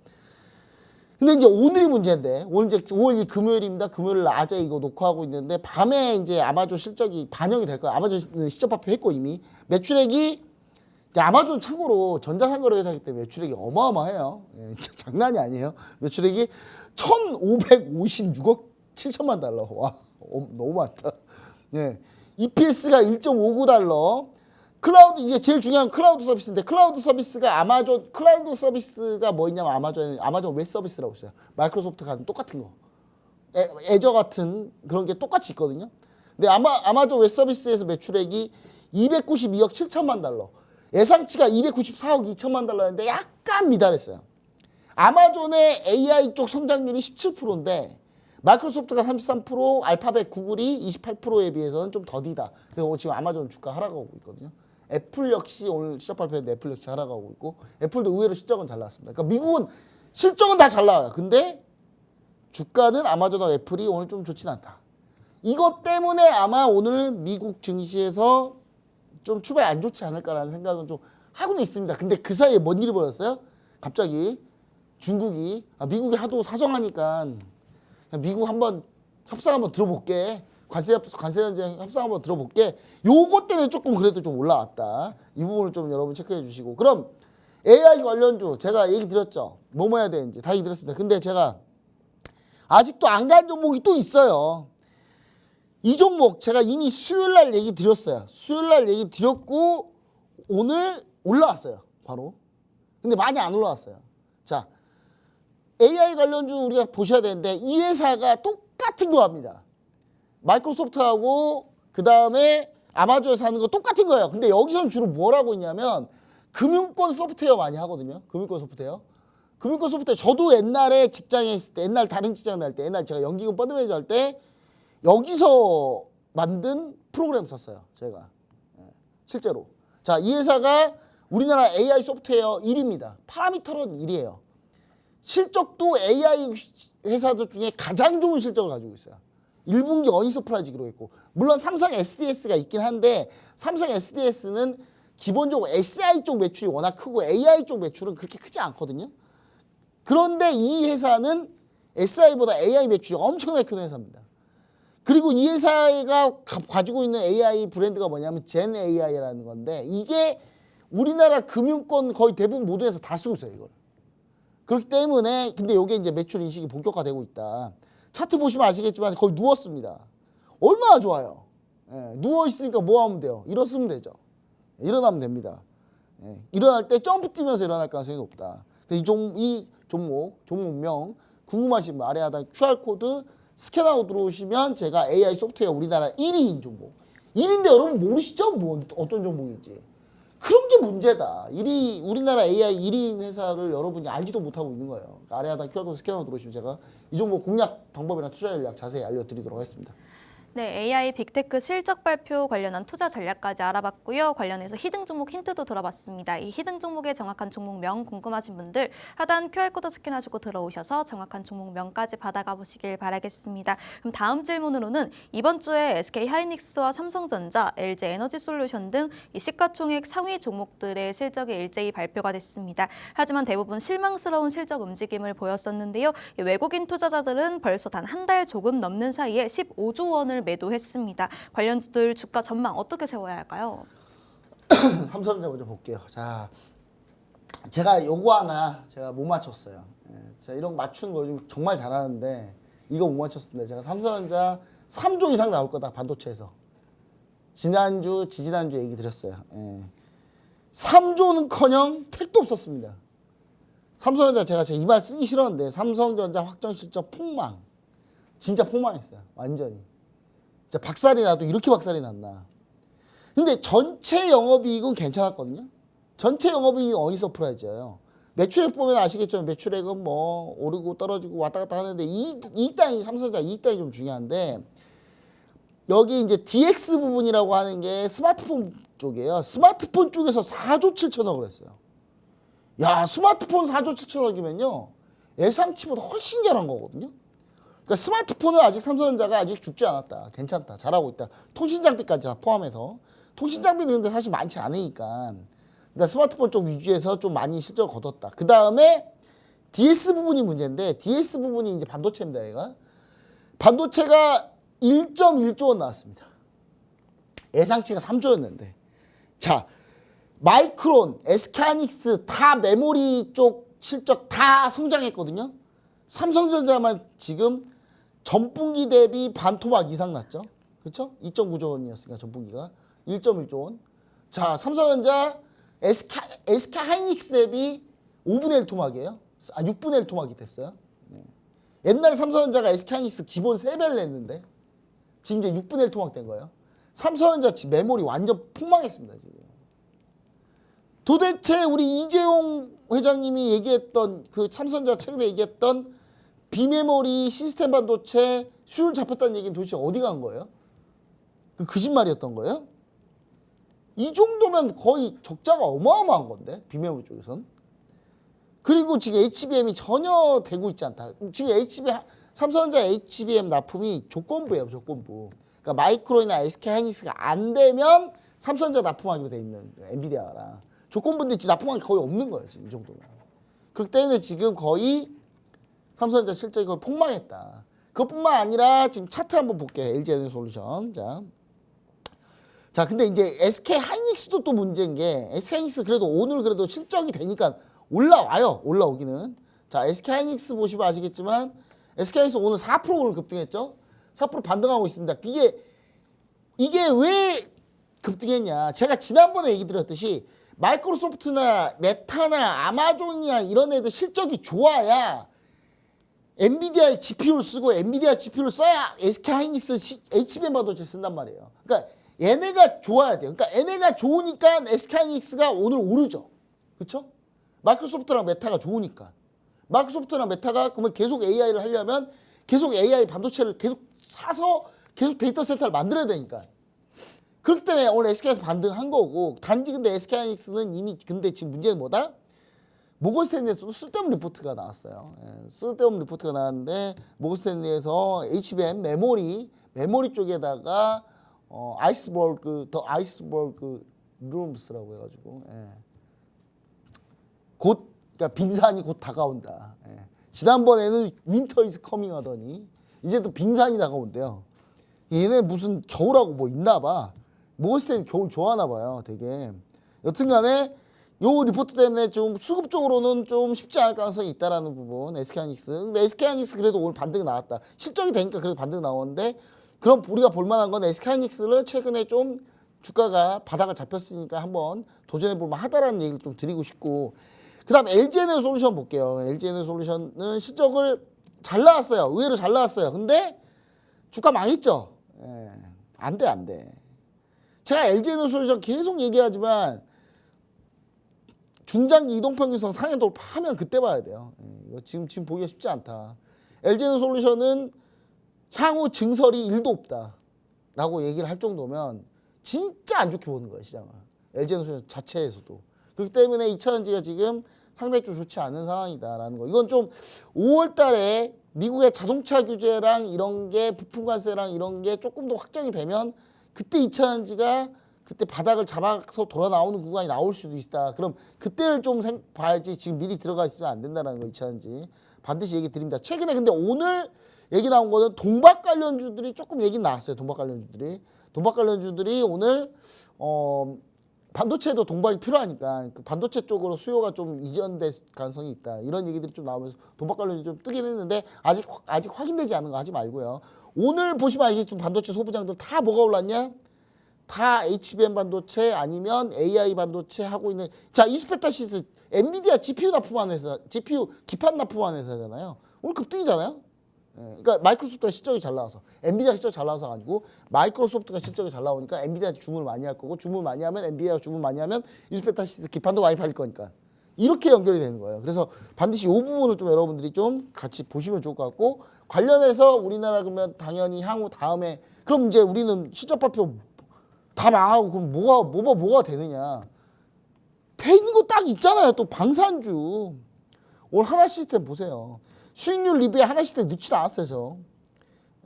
근데 이제 오늘이 문제인데, 오늘 이제 5월 2일 금요일입니다. 금요일 낮에 이거 녹화하고 있는데, 밤에 이제 아마존 실적이 반영이 될 거예요. 아마존 실적 발표했고 이미. 매출액이, 아마존 참고로 전자상거래 회사이기 때문에 매출액이 어마어마해요. 예, 장난이 아니에요. 매출액이 1,556억 7천만 달러. 와, 너무 많다. 예. EPS가 1.59달러. 클라우드, 이게 제일 중요한 클라우드 서비스인데, 클라우드 서비스가 아마존, 클라우드 서비스가 뭐 있냐면 아마존 웹 서비스라고 있어요. 마이크로소프트가 하는 똑같은 거. 애저 같은 그런 게 똑같이 있거든요. 근데 아마존 웹 서비스에서 매출액이 292억 7천만 달러. 예상치가 294억 2천만 달러였는데 약간 미달했어요. 아마존의 AI 쪽 성장률이 17%인데, 마이크로소프트가 33%, 알파벳, 구글이 28%에 비해서는 좀 더디다. 그래서 지금 아마존 주가 하락하고 있거든요. 애플 역시 오늘 실적 발표했는데 애플 역시 하락하고 있고, 애플도 의외로 실적은 잘 나왔습니다. 그러니까 미국은 실적은 다 잘 나와요. 근데 주가는 아마존과 애플이 오늘 좀 좋진 않다. 이것 때문에 아마 오늘 미국 증시에서 좀 출발이 안 좋지 않을까라는 생각은 좀 하고는 있습니다. 근데 그 사이에 뭔 일이 벌어졌어요? 갑자기 중국이 미국이 하도 사정하니까 미국 한번 협상 한번 들어볼게. 관세 전쟁 협상 한번 들어볼게. 요것 때문에 조금 그래도 좀 올라왔다. 이 부분을 좀 여러분 체크해 주시고. 그럼 AI 관련주 제가 얘기 드렸죠. 뭐 해야 되는지 다 얘기 드렸습니다. 근데 제가 아직도 안 간 종목이 또 있어요. 이 종목 제가 이미 수요일 날 얘기 드렸어요. 수요일 날 얘기 드렸고 오늘 올라왔어요. 바로. 근데 많이 안 올라왔어요. 자, AI 관련주 우리가 보셔야 되는데 이 회사가 똑같은 거 합니다. 마이크로소프트하고 그 다음에 아마존에서 하는 거 똑같은 거예요. 근데 여기서는 주로 뭘 하고 있냐면 금융권 소프트웨어 많이 하거든요. 금융권 소프트웨어. 금융권 소프트웨어. 저도 옛날에 직장에 있을 때, 옛날 다른 직장 다닐 때, 옛날 제가 연기금 펀드 매니저 할 때 여기서 만든 프로그램 썼어요. 제가. 실제로. 자, 이 회사가 우리나라 AI 소프트웨어 1위입니다. 파라미터는 1위예요. 실적도 AI 회사들 중에 가장 좋은 실적을 가지고 있어요. 1분기 어닝 서프라이즈기로 있고, 물론 삼성 SDS가 있긴 한데 삼성 SDS는 기본적으로 SI 쪽 매출이 워낙 크고 AI 쪽 매출은 그렇게 크지 않거든요. 그런데 이 회사는 SI보다 AI 매출이 엄청나게 큰 회사입니다. 그리고 이 회사가 가지고 있는 AI 브랜드가 뭐냐면 젠 AI라는 건데, 이게 우리나라 금융권 거의 대부분 모든 회사 다 쓰고 있어요, 이걸. 그렇기 때문에, 근데 이게 이제 매출 인식이 본격화되고 있다. 차트 보시면 아시겠지만 거의 누웠습니다. 얼마나 좋아요. 예, 누워있으니까 뭐 하면 돼요? 일어서면 되죠. 일어나면 됩니다. 예, 일어날 때 점프 뛰면서 일어날 가능성이 높다. 이 종목명 궁금하신 분 아래 하단 QR코드 스캔하고 들어오시면 제가 AI 소프트웨어 우리나라 1위인 종목. 1위인데 여러분 모르시죠? 뭐 어떤 종목인지. 그런 게 문제다. 우리나라 AI 1위인 회사를 여러분이 알지도 못하고 있는 거예요. 그러니까 아래 하단 QR코드 스캔하고 들어오시면 제가 이 종목 공략 방법이나 투자 전략 자세히 알려드리도록 하겠습니다. 네, AI 빅테크 실적 발표 관련한 투자 전략까지 알아봤고요. 관련해서 히든 종목 힌트도 들어봤습니다. 이 히든 종목의 정확한 종목명 궁금하신 분들 하단 QR코드 스캔하시고 들어오셔서 정확한 종목명까지 받아가 보시길 바라겠습니다. 그럼 다음 질문으로는 이번 주에 SK하이닉스와 삼성전자, LG에너지솔루션 등 이 시가총액 상위 종목들의 실적이 일제히 발표가 됐습니다. 하지만 대부분 실망스러운 실적 움직임을 보였었는데요. 이 외국인 투자자들은 벌써 단 한 달 조금 넘는 사이에 15조 원을 매도했습니다. 관련주들 주가 전망 어떻게 세워야 할까요? 삼성전자 먼저 볼게요. 자, 제가 요거 하나 제가 못 맞췄어요. 제가 이런 거 맞추는 거 요즘 정말 잘하는데 이거 못 맞췄습니다. 제가 삼성전자 3조 이상 나올 거다, 반도체에서. 지난주, 지지난주 얘기 드렸어요. 3조는커녕 택도 없었습니다. 삼성전자 제가 이 말 쓰기 싫었는데 삼성전자 확정 실적 폭망. 진짜 폭망했어요. 완전히. 진짜 박살이 나도 이렇게 박살이 났나. 근데 전체 영업이익은 괜찮았거든요. 전체 영업이익이 어니 서프라이즈예요. 매출액 보면 아시겠지만 매출액은 뭐 오르고 떨어지고 왔다 갔다 하는데 이익 단위, 삼성전자 이익 단위 좀 중요한데, 여기 이제 DX 부분이라고 하는 게 스마트폰 쪽이에요. 스마트폰 쪽에서 4조 7천억을 했어요. 야, 스마트폰 4조 7천억이면요. 예상치보다 훨씬 잘한 거거든요. 그러니까 스마트폰은 아직 삼성전자가 아직 죽지 않았다. 괜찮다. 잘하고 있다. 통신 장비까지 다 포함해서. 통신 장비는 근데 사실 많지 않으니까. 그러니까 스마트폰 쪽 위주에서 좀 많이 실적을 거뒀다. 그 다음에 DS 부분이 문제인데 DS 부분이 이제 반도체입니다. 얘가. 반도체가 1.1조 원 나왔습니다. 예상치가 3조였는데. 자, 마이크론, SK하이닉스 다 메모리 쪽 실적 다 성장했거든요. 삼성전자만 지금 전분기 대비 반토막 이상 났죠. 그렇죠? 2.9조 원이었으니까 전분기가 1.1조 원. 자, 삼성전자 SK하이닉스 대비 5분의 1 토막이에요. 6분의 1 토막이 됐어요. 네. 옛날에 삼성전자가 SK하이닉스 기본 3배를 냈는데 지금 이제 6분의 1 토막 된 거예요. 삼성전자 지금 메모리 완전 폭망했습니다. 지금. 도대체 우리 이재용 회장님이 얘기했던 그 삼성전자 최근에 얘기했던 비메모리 시스템 반도체 수율 잡혔다는 얘기는 도대체 어디 간 거예요? 그 거짓말이었던 거예요? 이 정도면 거의 적자가 어마어마한 건데 비메모리 쪽에선. 그리고 지금 HBM이 전혀 되고 있지 않다. 지금 삼성전자 HBM 납품이 조건부예요. 조건부. 그러니까 마이크론이나 SK하이닉스가 안 되면 삼성전자 납품하기로 돼 있는 엔비디아랑 조건부인데 지금 납품한 게 거의 없는 거예요. 지금 이 정도면. 그렇기 때문에 지금 거의 삼성전자 실적이 거의 폭망했다. 그것뿐만 아니라 지금 차트 한번 볼게요. LG에너지솔루션. 자, 근데 이제 SK하이닉스도 또 문제인 게 SK하이닉스 그래도 오늘 그래도 실적이 되니까 올라와요. 올라오기는. 자, SK하이닉스 보시면 아시겠지만 SK하이닉스 오늘 4% 오늘 급등했죠. 4% 반등하고 있습니다. 이게 왜 급등했냐. 제가 지난번에 얘기 드렸듯이 마이크로소프트나 메타나 아마존이나 이런 애들 실적이 좋아야 엔비디아의 GPU를 쓰고 엔비디아 GPU를 써야 SK하이닉스 HBM 반도체 쓴단 말이에요. 그러니까 얘네가 좋아야 돼요. 그러니까 얘네가 좋으니까 SK하이닉스가 오늘 오르죠. 그렇죠? 마이크로소프트랑 메타가 좋으니까. 마이크로소프트랑 메타가 그러면 계속 AI를 하려면 계속 AI 반도체를 계속 사서 계속 데이터 센터를 만들어야 되니까. 그렇기 때문에 오늘 SK에서 반등한 거고 단지 근데 SK하이닉스는 이미 근데 지금 문제는 뭐다? 모건스탠리에서도 쓸데없는 리포트가 나왔어요. 쓸데없는 리포트가 나왔는데 모건스탠리에서 HBM 메모리 쪽에다가 더 아이스버그 룸스라고 해가지고 그러니까 빙산이 곧 다가온다. 지난번에는 윈터 이즈 커밍 하더니 이제 또 빙산이 다가온대요. 얘네 무슨 겨울하고 뭐 있나 봐. 모건스탠리 겨울 좋아하나 봐요. 되게. 여튼간에 요 리포트 때문에 좀 수급적으로는 좀 쉽지 않을 가능성이 있다라는 부분 SK하이닉스. 근데 SK하이닉스 그래도 오늘 반등이 나왔다. 실적이 되니까 그래도 반등이 나오는데 그럼 우리가 볼만한 건 SK하이닉스를 최근에 좀 주가가 바닥을 잡혔으니까 한번 도전해볼 만하다라는 얘기를 좀 드리고 싶고 그 다음 LG에너지솔루션 볼게요. LG에너지솔루션은 실적을 잘 나왔어요. 의외로 잘 나왔어요. 근데 주가 망했죠. 안 돼. 제가 LG에너지솔루션 계속 얘기하지만 중장기 이동평균선 상향 돌파하면 그때 봐야 돼요. 이거 지금 보기가 쉽지 않다. LG에너지솔루션은 향후 증설이 1도 없다라고 얘기를 할 정도면 진짜 안 좋게 보는 거예요. 시장을. LG에너지솔루션 자체에서도. 그렇기 때문에 2차전지가 지금 상당히 좀 좋지 않은 상황이다라는 거. 이건 좀 5월 달에 미국의 자동차 규제랑 이런 게 부품관세랑 이런 게 조금 더 확정이 되면 그때 2차전지가 그때 바닥을 잡아서 돌아 나오는 구간이 나올 수도 있다. 그럼 그때를 좀 봐야지 지금 미리 들어가 있으면 안 된다는 거 2차전지. 반드시 얘기 드립니다. 최근에 근데 오늘 얘기 나온 거는 동박 관련주들이 조금 얘기 나왔어요. 동박 관련주들이 오늘 반도체도 동박이 필요하니까 그 반도체 쪽으로 수요가 좀 이전될 가능성이 있다. 이런 얘기들이 좀 나오면서 동박 관련주 좀 뜨긴 했는데 아직 확인되지 않은 거 하지 말고요. 오늘 보시면 알겠지만 반도체 소부장들 다 뭐가 올랐냐? 다 HBM 반도체 아니면 AI 반도체 하고 있는 자 이스페타시스 엔비디아 GPU 납품하는 회사, GPU 기판 납품하는 회사잖아요. 오늘 급등이잖아요. 그러니까 마이크로소프트가 실적이 잘 나와서 엔비디아 실적이 잘 나와서 가지고 마이크로소프트가 실적이 잘 나오니까 엔비디아 주문을 많이 할 거고 주문 많이 하면 엔비디아가 주문 많이 하면 이스페타시스 기판도 많이 팔릴 거니까 이렇게 연결이 되는 거예요. 그래서 반드시 이 부분을 좀 여러분들이 좀 같이 보시면 좋을 것 같고, 관련해서 우리나라 그러면 당연히 향후 다음에 그럼 이제 우리는 실적 발표 다 망하고 그럼 뭐가 되느냐. 돼 있는 거 딱 있잖아요. 또 방산주. 오늘 하나시스템 보세요. 수익률 리뷰에 하나시스템 넣지도 않았어요. 저.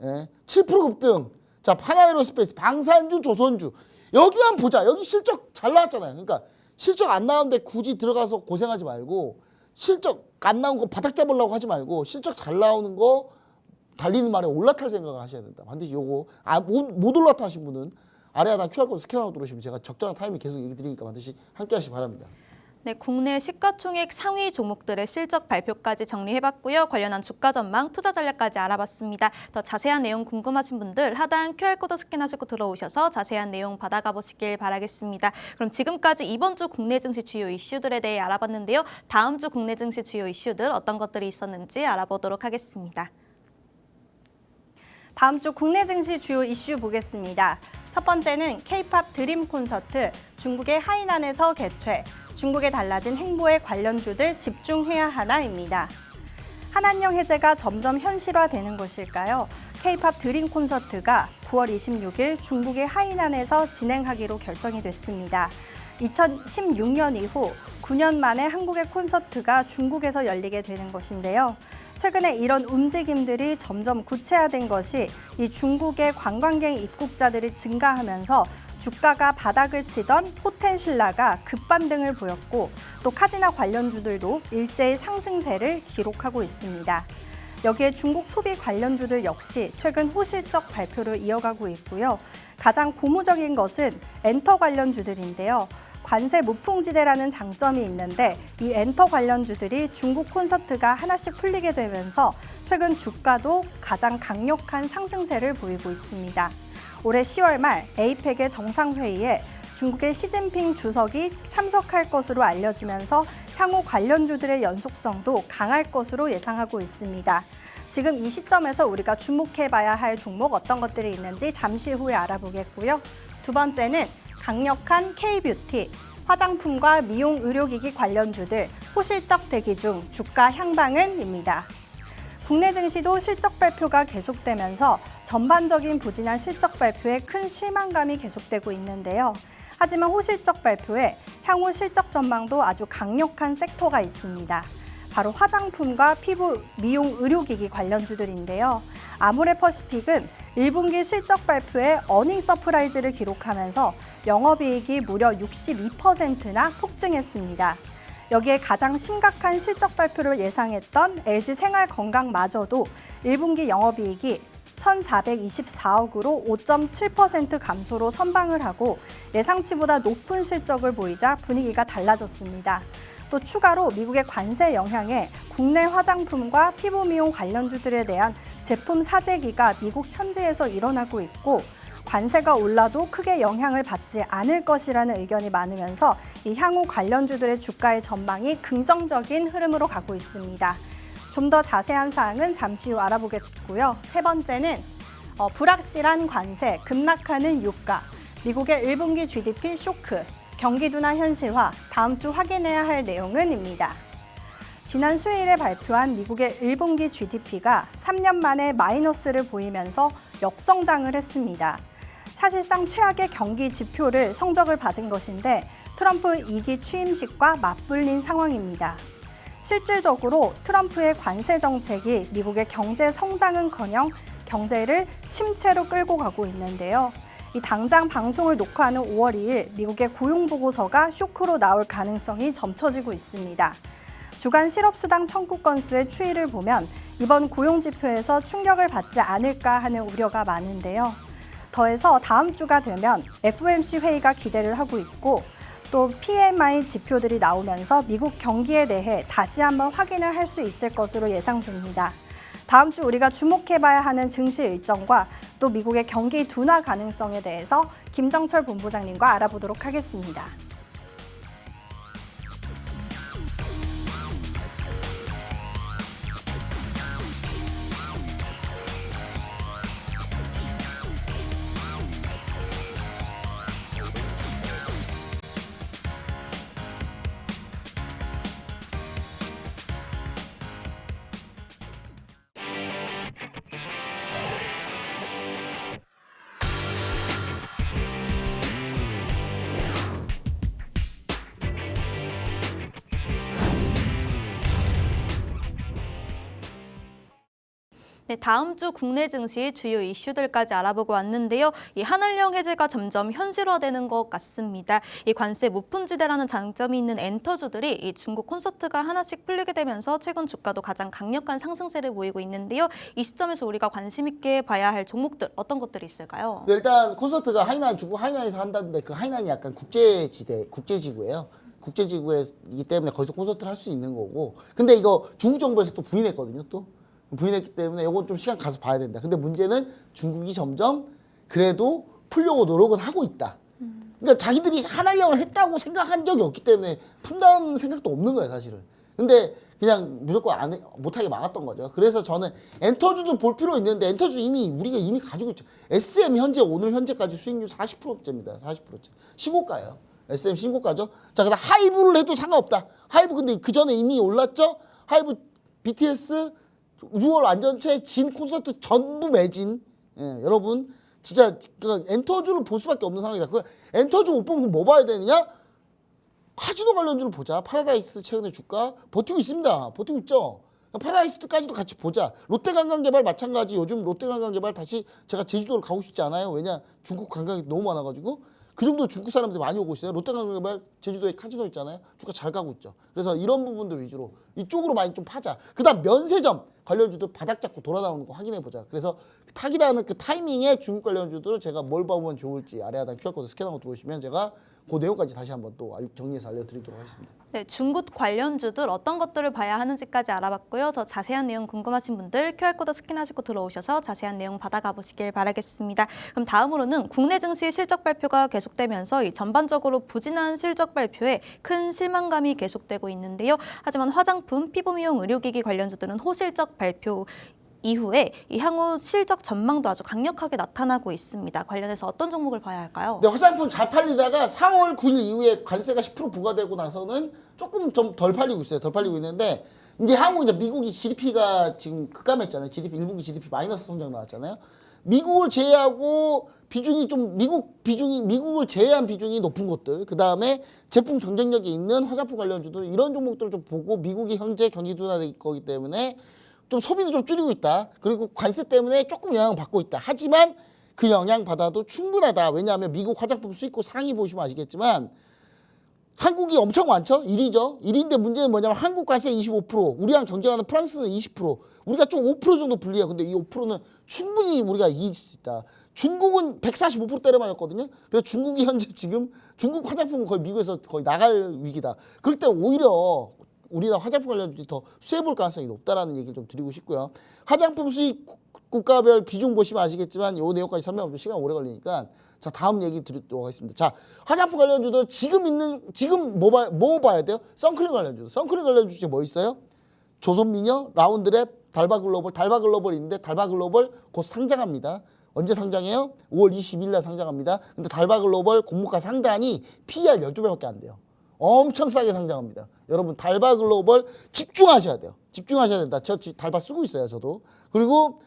예, 7% 급등. 자, 하나에로스페이스, 방산주, 조선주. 여기만 보자. 여기 실적 잘 나왔잖아요. 그러니까 실적 안 나오는데 굳이 들어가서 고생하지 말고, 실적 안 나온 거 바닥 잡으려고 하지 말고, 실적 잘 나오는 거 달리는 말에 올라탈 생각을 하셔야 된다. 반드시 요거 못 올라타신 분은 아래 하단 QR코드 스캔하고 들어오시면 제가 적절한 타이밍 계속 얘기 드리니까 반드시 함께 하시기 바랍니다. 네, 국내 시가총액 상위 종목들의 실적 발표까지 정리해봤고요. 관련한 주가 전망, 투자 전략까지 알아봤습니다. 더 자세한 내용 궁금하신 분들 하단 QR코드 스캔하시고 들어오셔서 자세한 내용 받아가 보시길 바라겠습니다. 그럼 지금까지 이번 주 국내 증시 주요 이슈들에 대해 알아봤는데요. 다음 주 국내 증시 주요 이슈들 어떤 것들이 있었는지 알아보도록 하겠습니다. 다음 주 국내 증시 주요 이슈 보겠습니다. 첫 번째는 K-팝 드림 콘서트, 중국의 하이난에서 개최, 중국의 달라진 행보에 관련주들 집중해야 하나입니다. 한한령 해제가 점점 현실화되는 것일까요? K-팝 드림 콘서트가 9월 26일 중국의 하이난에서 진행하기로 결정이 됐습니다. 2016년 이후 9년 만에 한국의 콘서트가 중국에서 열리게 되는 것인데요. 최근에 이런 움직임들이 점점 구체화된 것이 이 중국의 관광객 입국자들이 증가하면서 주가가 바닥을 치던 호텔 신라가 급반등을 보였고, 또 카지나 관련주들도 일제히 상승세를 기록하고 있습니다. 여기에 중국 소비 관련주들 역시 최근 호실적 발표를 이어가고 있고요. 가장 고무적인 것은 엔터 관련주들인데요. 관세 무풍지대라는 장점이 있는데 이 엔터 관련주들이 중국 콘서트가 하나씩 풀리게 되면서 최근 주가도 가장 강력한 상승세를 보이고 있습니다. 올해 10월 말 에이펙의 정상회의에 중국의 시진핑 주석이 참석할 것으로 알려지면서 향후 관련주들의 연속성도 강할 것으로 예상하고 있습니다. 지금 이 시점에서 우리가 주목해봐야 할 종목 어떤 것들이 있는지 잠시 후에 알아보겠고요. 두 번째는 강력한 K-뷰티, 화장품과 미용 의료기기 관련주들 호실적 대기 중 주가 향방은입니다. 국내 증시도 실적 발표가 계속되면서 전반적인 부진한 실적 발표에 큰 실망감이 계속되고 있는데요. 하지만 호실적 발표에 향후 실적 전망도 아주 강력한 섹터가 있습니다. 바로 화장품과 피부 미용 의료기기 관련주들인데요. 아모레퍼시픽은 1분기 실적 발표에 어닝 서프라이즈를 기록하면서 영업이익이 무려 62%나 폭증했습니다. 여기에 가장 심각한 실적 발표를 예상했던 LG생활건강마저도 1분기 영업이익이 1,424억으로 5.7% 감소로 선방을 하고 예상치보다 높은 실적을 보이자 분위기가 달라졌습니다. 또 추가로 미국의 관세 영향에 국내 화장품과 피부 미용 관련주들에 대한 제품 사재기가 미국 현지에서 일어나고 있고, 관세가 올라도 크게 영향을 받지 않을 것이라는 의견이 많으면서 이 향후 관련주들의 주가의 전망이 긍정적인 흐름으로 가고 있습니다. 좀 더 자세한 사항은 잠시 후 알아보겠고요. 세 번째는 불확실한 관세, 급락하는 유가, 미국의 1분기 GDP 쇼크, 경기 둔화 현실화, 다음 주 확인해야 할 내용은입니다. 지난 수요일에 발표한 미국의 1분기 GDP가 3년 만에 마이너스를 보이면서 역성장을 했습니다. 사실상 최악의 경기 지표를 성적을 받은 것인데 트럼프 2기 취임식과 맞불린 상황입니다. 실질적으로 트럼프의 관세 정책이 미국의 경제 성장은커녕 경제를 침체로 끌고 가고 있는데요. 이 당장 방송을 녹화하는 5월 2일 미국의 고용보고서가 쇼크로 나올 가능성이 점쳐지고 있습니다. 주간 실업수당 청구 건수의 추이를 보면 이번 고용지표에서 충격을 받지 않을까 하는 우려가 많은데요. 더해서 다음 주가 되면 FOMC 회의가 기대를 하고 있고, 또 PMI 지표들이 나오면서 미국 경기에 대해 다시 한번 확인을 할 수 있을 것으로 예상됩니다. 다음 주 우리가 주목해봐야 하는 증시 일정과 또 미국의 경기 둔화 가능성에 대해서 김정철 본부장님과 알아보도록 하겠습니다. 네, 다음 주 국내 증시 주요 이슈들까지 알아보고 왔는데요. 이 한한령 해제가 점점 현실화되는 것 같습니다. 이 관세 무풍지대라는 장점이 있는 엔터주들이 이 중국 콘서트가 하나씩 풀리게 되면서 최근 주가도 가장 강력한 상승세를 보이고 있는데요. 이 시점에서 우리가 관심 있게 봐야 할 종목들 어떤 것들이 있을까요? 네, 일단 콘서트가 하이난 중국 하이난에서 한다는데 그 하이난이 약간 국제지구예요. 국제지구이기 때문에 거기서 콘서트를 할 수 있는 거고. 근데 이거 중국 정부에서 또 부인했거든요. 또 부인했기 때문에 이건 좀 시간 가서 봐야 된다. 근데 문제는 중국이 점점 그래도 풀려고 노력은 하고 있다. 그러니까 자기들이 한한령을 했다고 생각한 적이 없기 때문에 푼다는 생각도 없는 거예요, 사실은. 근데 그냥 무조건 못하게 막았던 거죠. 그래서 저는 엔터주도 볼 필요 있는데 엔터주 우리가 이미 가지고 있죠. SM 오늘 현재까지 수익률 40%대입니다. 40%째. 신고가예요. SM 신고가죠. 자, 그다음 하이브를 해도 상관없다. 하이브 근데 그 전에 이미 올랐죠. 하이브 BTS 6월 완전체 진 콘서트 전부 매진. 예, 여러분 진짜 그러니까 엔터주를 볼 수밖에 없는 상황이다. 그 엔터주 못 보면 뭐 봐야 되느냐? 카지노 관련주를 보자. 파라다이스 최근에 주가 버티고 있습니다. 버티고 있죠. 파라다이스까지도 같이 보자. 롯데관광개발 마찬가지. 요즘 롯데관광개발 다시 제가 제주도를 가고 싶지 않아요. 왜냐? 중국 관광이 너무 많아가지고 그 정도 중국 사람들이 많이 오고 있어요. 롯데관광개발 제주도에 카지노 있잖아요. 주가 잘 가고 있죠. 그래서 이런 부분들 위주로 이쪽으로 많이 좀 파자. 그다음 면세점 관련주도 바닥 잡고 돌아 나오는 거 확인해 보자. 그래서 타기라는 그 타이밍에 중국 관련주들 제가 뭘 봐보면 좋을지 아래 하단 QR코드 스캔하고 들어오시면 제가 그 내용까지 다시 한번 또 정리해서 알려드리도록 하겠습니다. 네, 중국 관련주들 어떤 것들을 봐야 하는지까지 알아봤고요. 더 자세한 내용 궁금하신 분들 QR코드 스캔하시고 들어오셔서 자세한 내용 받아가 보시길 바라겠습니다. 그럼 다음으로는 국내 증시 실적 발표가 계속되면서 이 전반적으로 부진한 실적 발표에 큰 실망감이 계속되고 있는데요. 하지만 화장품, 피부미용, 의료기기 관련주들은 호실적 발표 이후에 이 향후 실적 전망도 아주 강력하게 나타나고 있습니다. 관련해서 어떤 종목을 봐야 할까요? 네, 화장품 잘 팔리다가 4월 9일 이후에 관세가 10% 부과되고 나서는 조금 좀 덜 팔리고 있어요. 덜 팔리고 있는데 이제 향후 이제 미국이 GDP가 지금 급감했잖아요. GDP 1분기 GDP 마이너스 성장 나왔잖아요. 미국을 제외하고 비중이 좀 미국을 제외한 비중이 높은 것들, 그 다음에 제품 경쟁력이 있는 화장품 관련주들 이런 종목들을 좀 보고 미국이 현재 경기 둔화될 거기 때문에 좀 소비도 좀 줄이고 있다. 그리고 관세 때문에 조금 영향을 받고 있다. 하지만 그 영향 받아도 충분하다. 왜냐하면 미국 화장품 수입국 상위 보시면 아시겠지만 한국이 엄청 많죠. 1위죠. 1위인데 문제는 뭐냐면 한국 관세 25%, 우리랑 경쟁하는 프랑스는 20%, 우리가 좀 5% 정도 불리해요. 근데 이 5%는 충분히 우리가 이길 수 있다. 중국은 145% 때려 맞았거든요. 그래서 중국이 현재 지금 중국 화장품은 거의 미국에서 거의 나갈 위기다. 그럴 때 오히려 우리나라 화장품 관련주들이 더 수혜볼 가능성이 높다라는 얘기를 좀 드리고 싶고요. 화장품 수입 국가별 비중 보시면 아시겠지만 이 내용까지 설명하면 시간 오래 걸리니까 자 다음 얘기 드리도록 하겠습니다. 자 화장품 관련주도 지금 뭐 봐야 돼요? 선크림 관련주. 선크림 관련주 중에 뭐 있어요? 조선미녀, 라운드랩, 달바글로벌인데 달바글로벌 곧 상장합니다. 언제 상장해요? 5월 20일 날 상장합니다. 근데 달바글로벌 공모가 상단이 PER 12배밖에 안 돼요. 엄청 싸게 상장합니다. 여러분 달바글로벌 집중하셔야 돼요. 집중하셔야 된다. 저 달바 쓰고 있어요. 저도. 그리고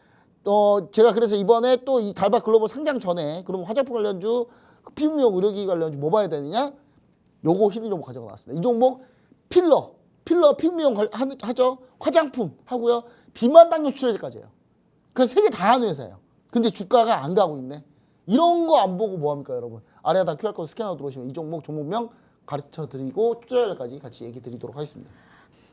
제가 그래서 이번에 또 이 달바글로벌 상장 전에 그럼 화장품 관련주, 피부미용 의료기기 관련주 뭐 봐야 되느냐? 요거 히든 종목 가져가 나왔습니다. 이 종목 필러 피부미용 하죠. 화장품 하고요. 비만 당뇨 치료제까지예요. 그래서 세 개 다 하는 회사예요. 근데 주가가 안 가고 있네. 이런 거 안 보고 뭐 합니까, 여러분? 아래에다 QR코드 스캔하고 들어오시면 이 종목명 가르쳐드리고 투자율까지 같이 얘기 드리도록 하겠습니다.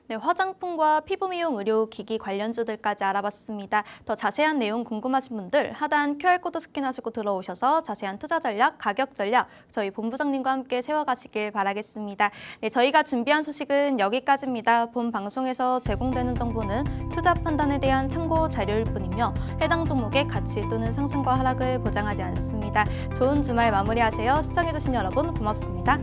네, 화장품과 피부미용 의료기기 관련주들까지 알아봤습니다. 더 자세한 내용 궁금하신 분들 하단 QR코드 스캔하시고 들어오셔서 자세한 투자 전략, 가격 전략 저희 본부장님과 함께 세워가시길 바라겠습니다. 네, 저희가 준비한 소식은 여기까지입니다. 본 방송에서 제공되는 정보는 투자 판단에 대한 참고 자료일 뿐이며 해당 종목의 가치 또는 상승과 하락을 보장하지 않습니다. 좋은 주말 마무리하세요. 시청해주신 여러분 고맙습니다.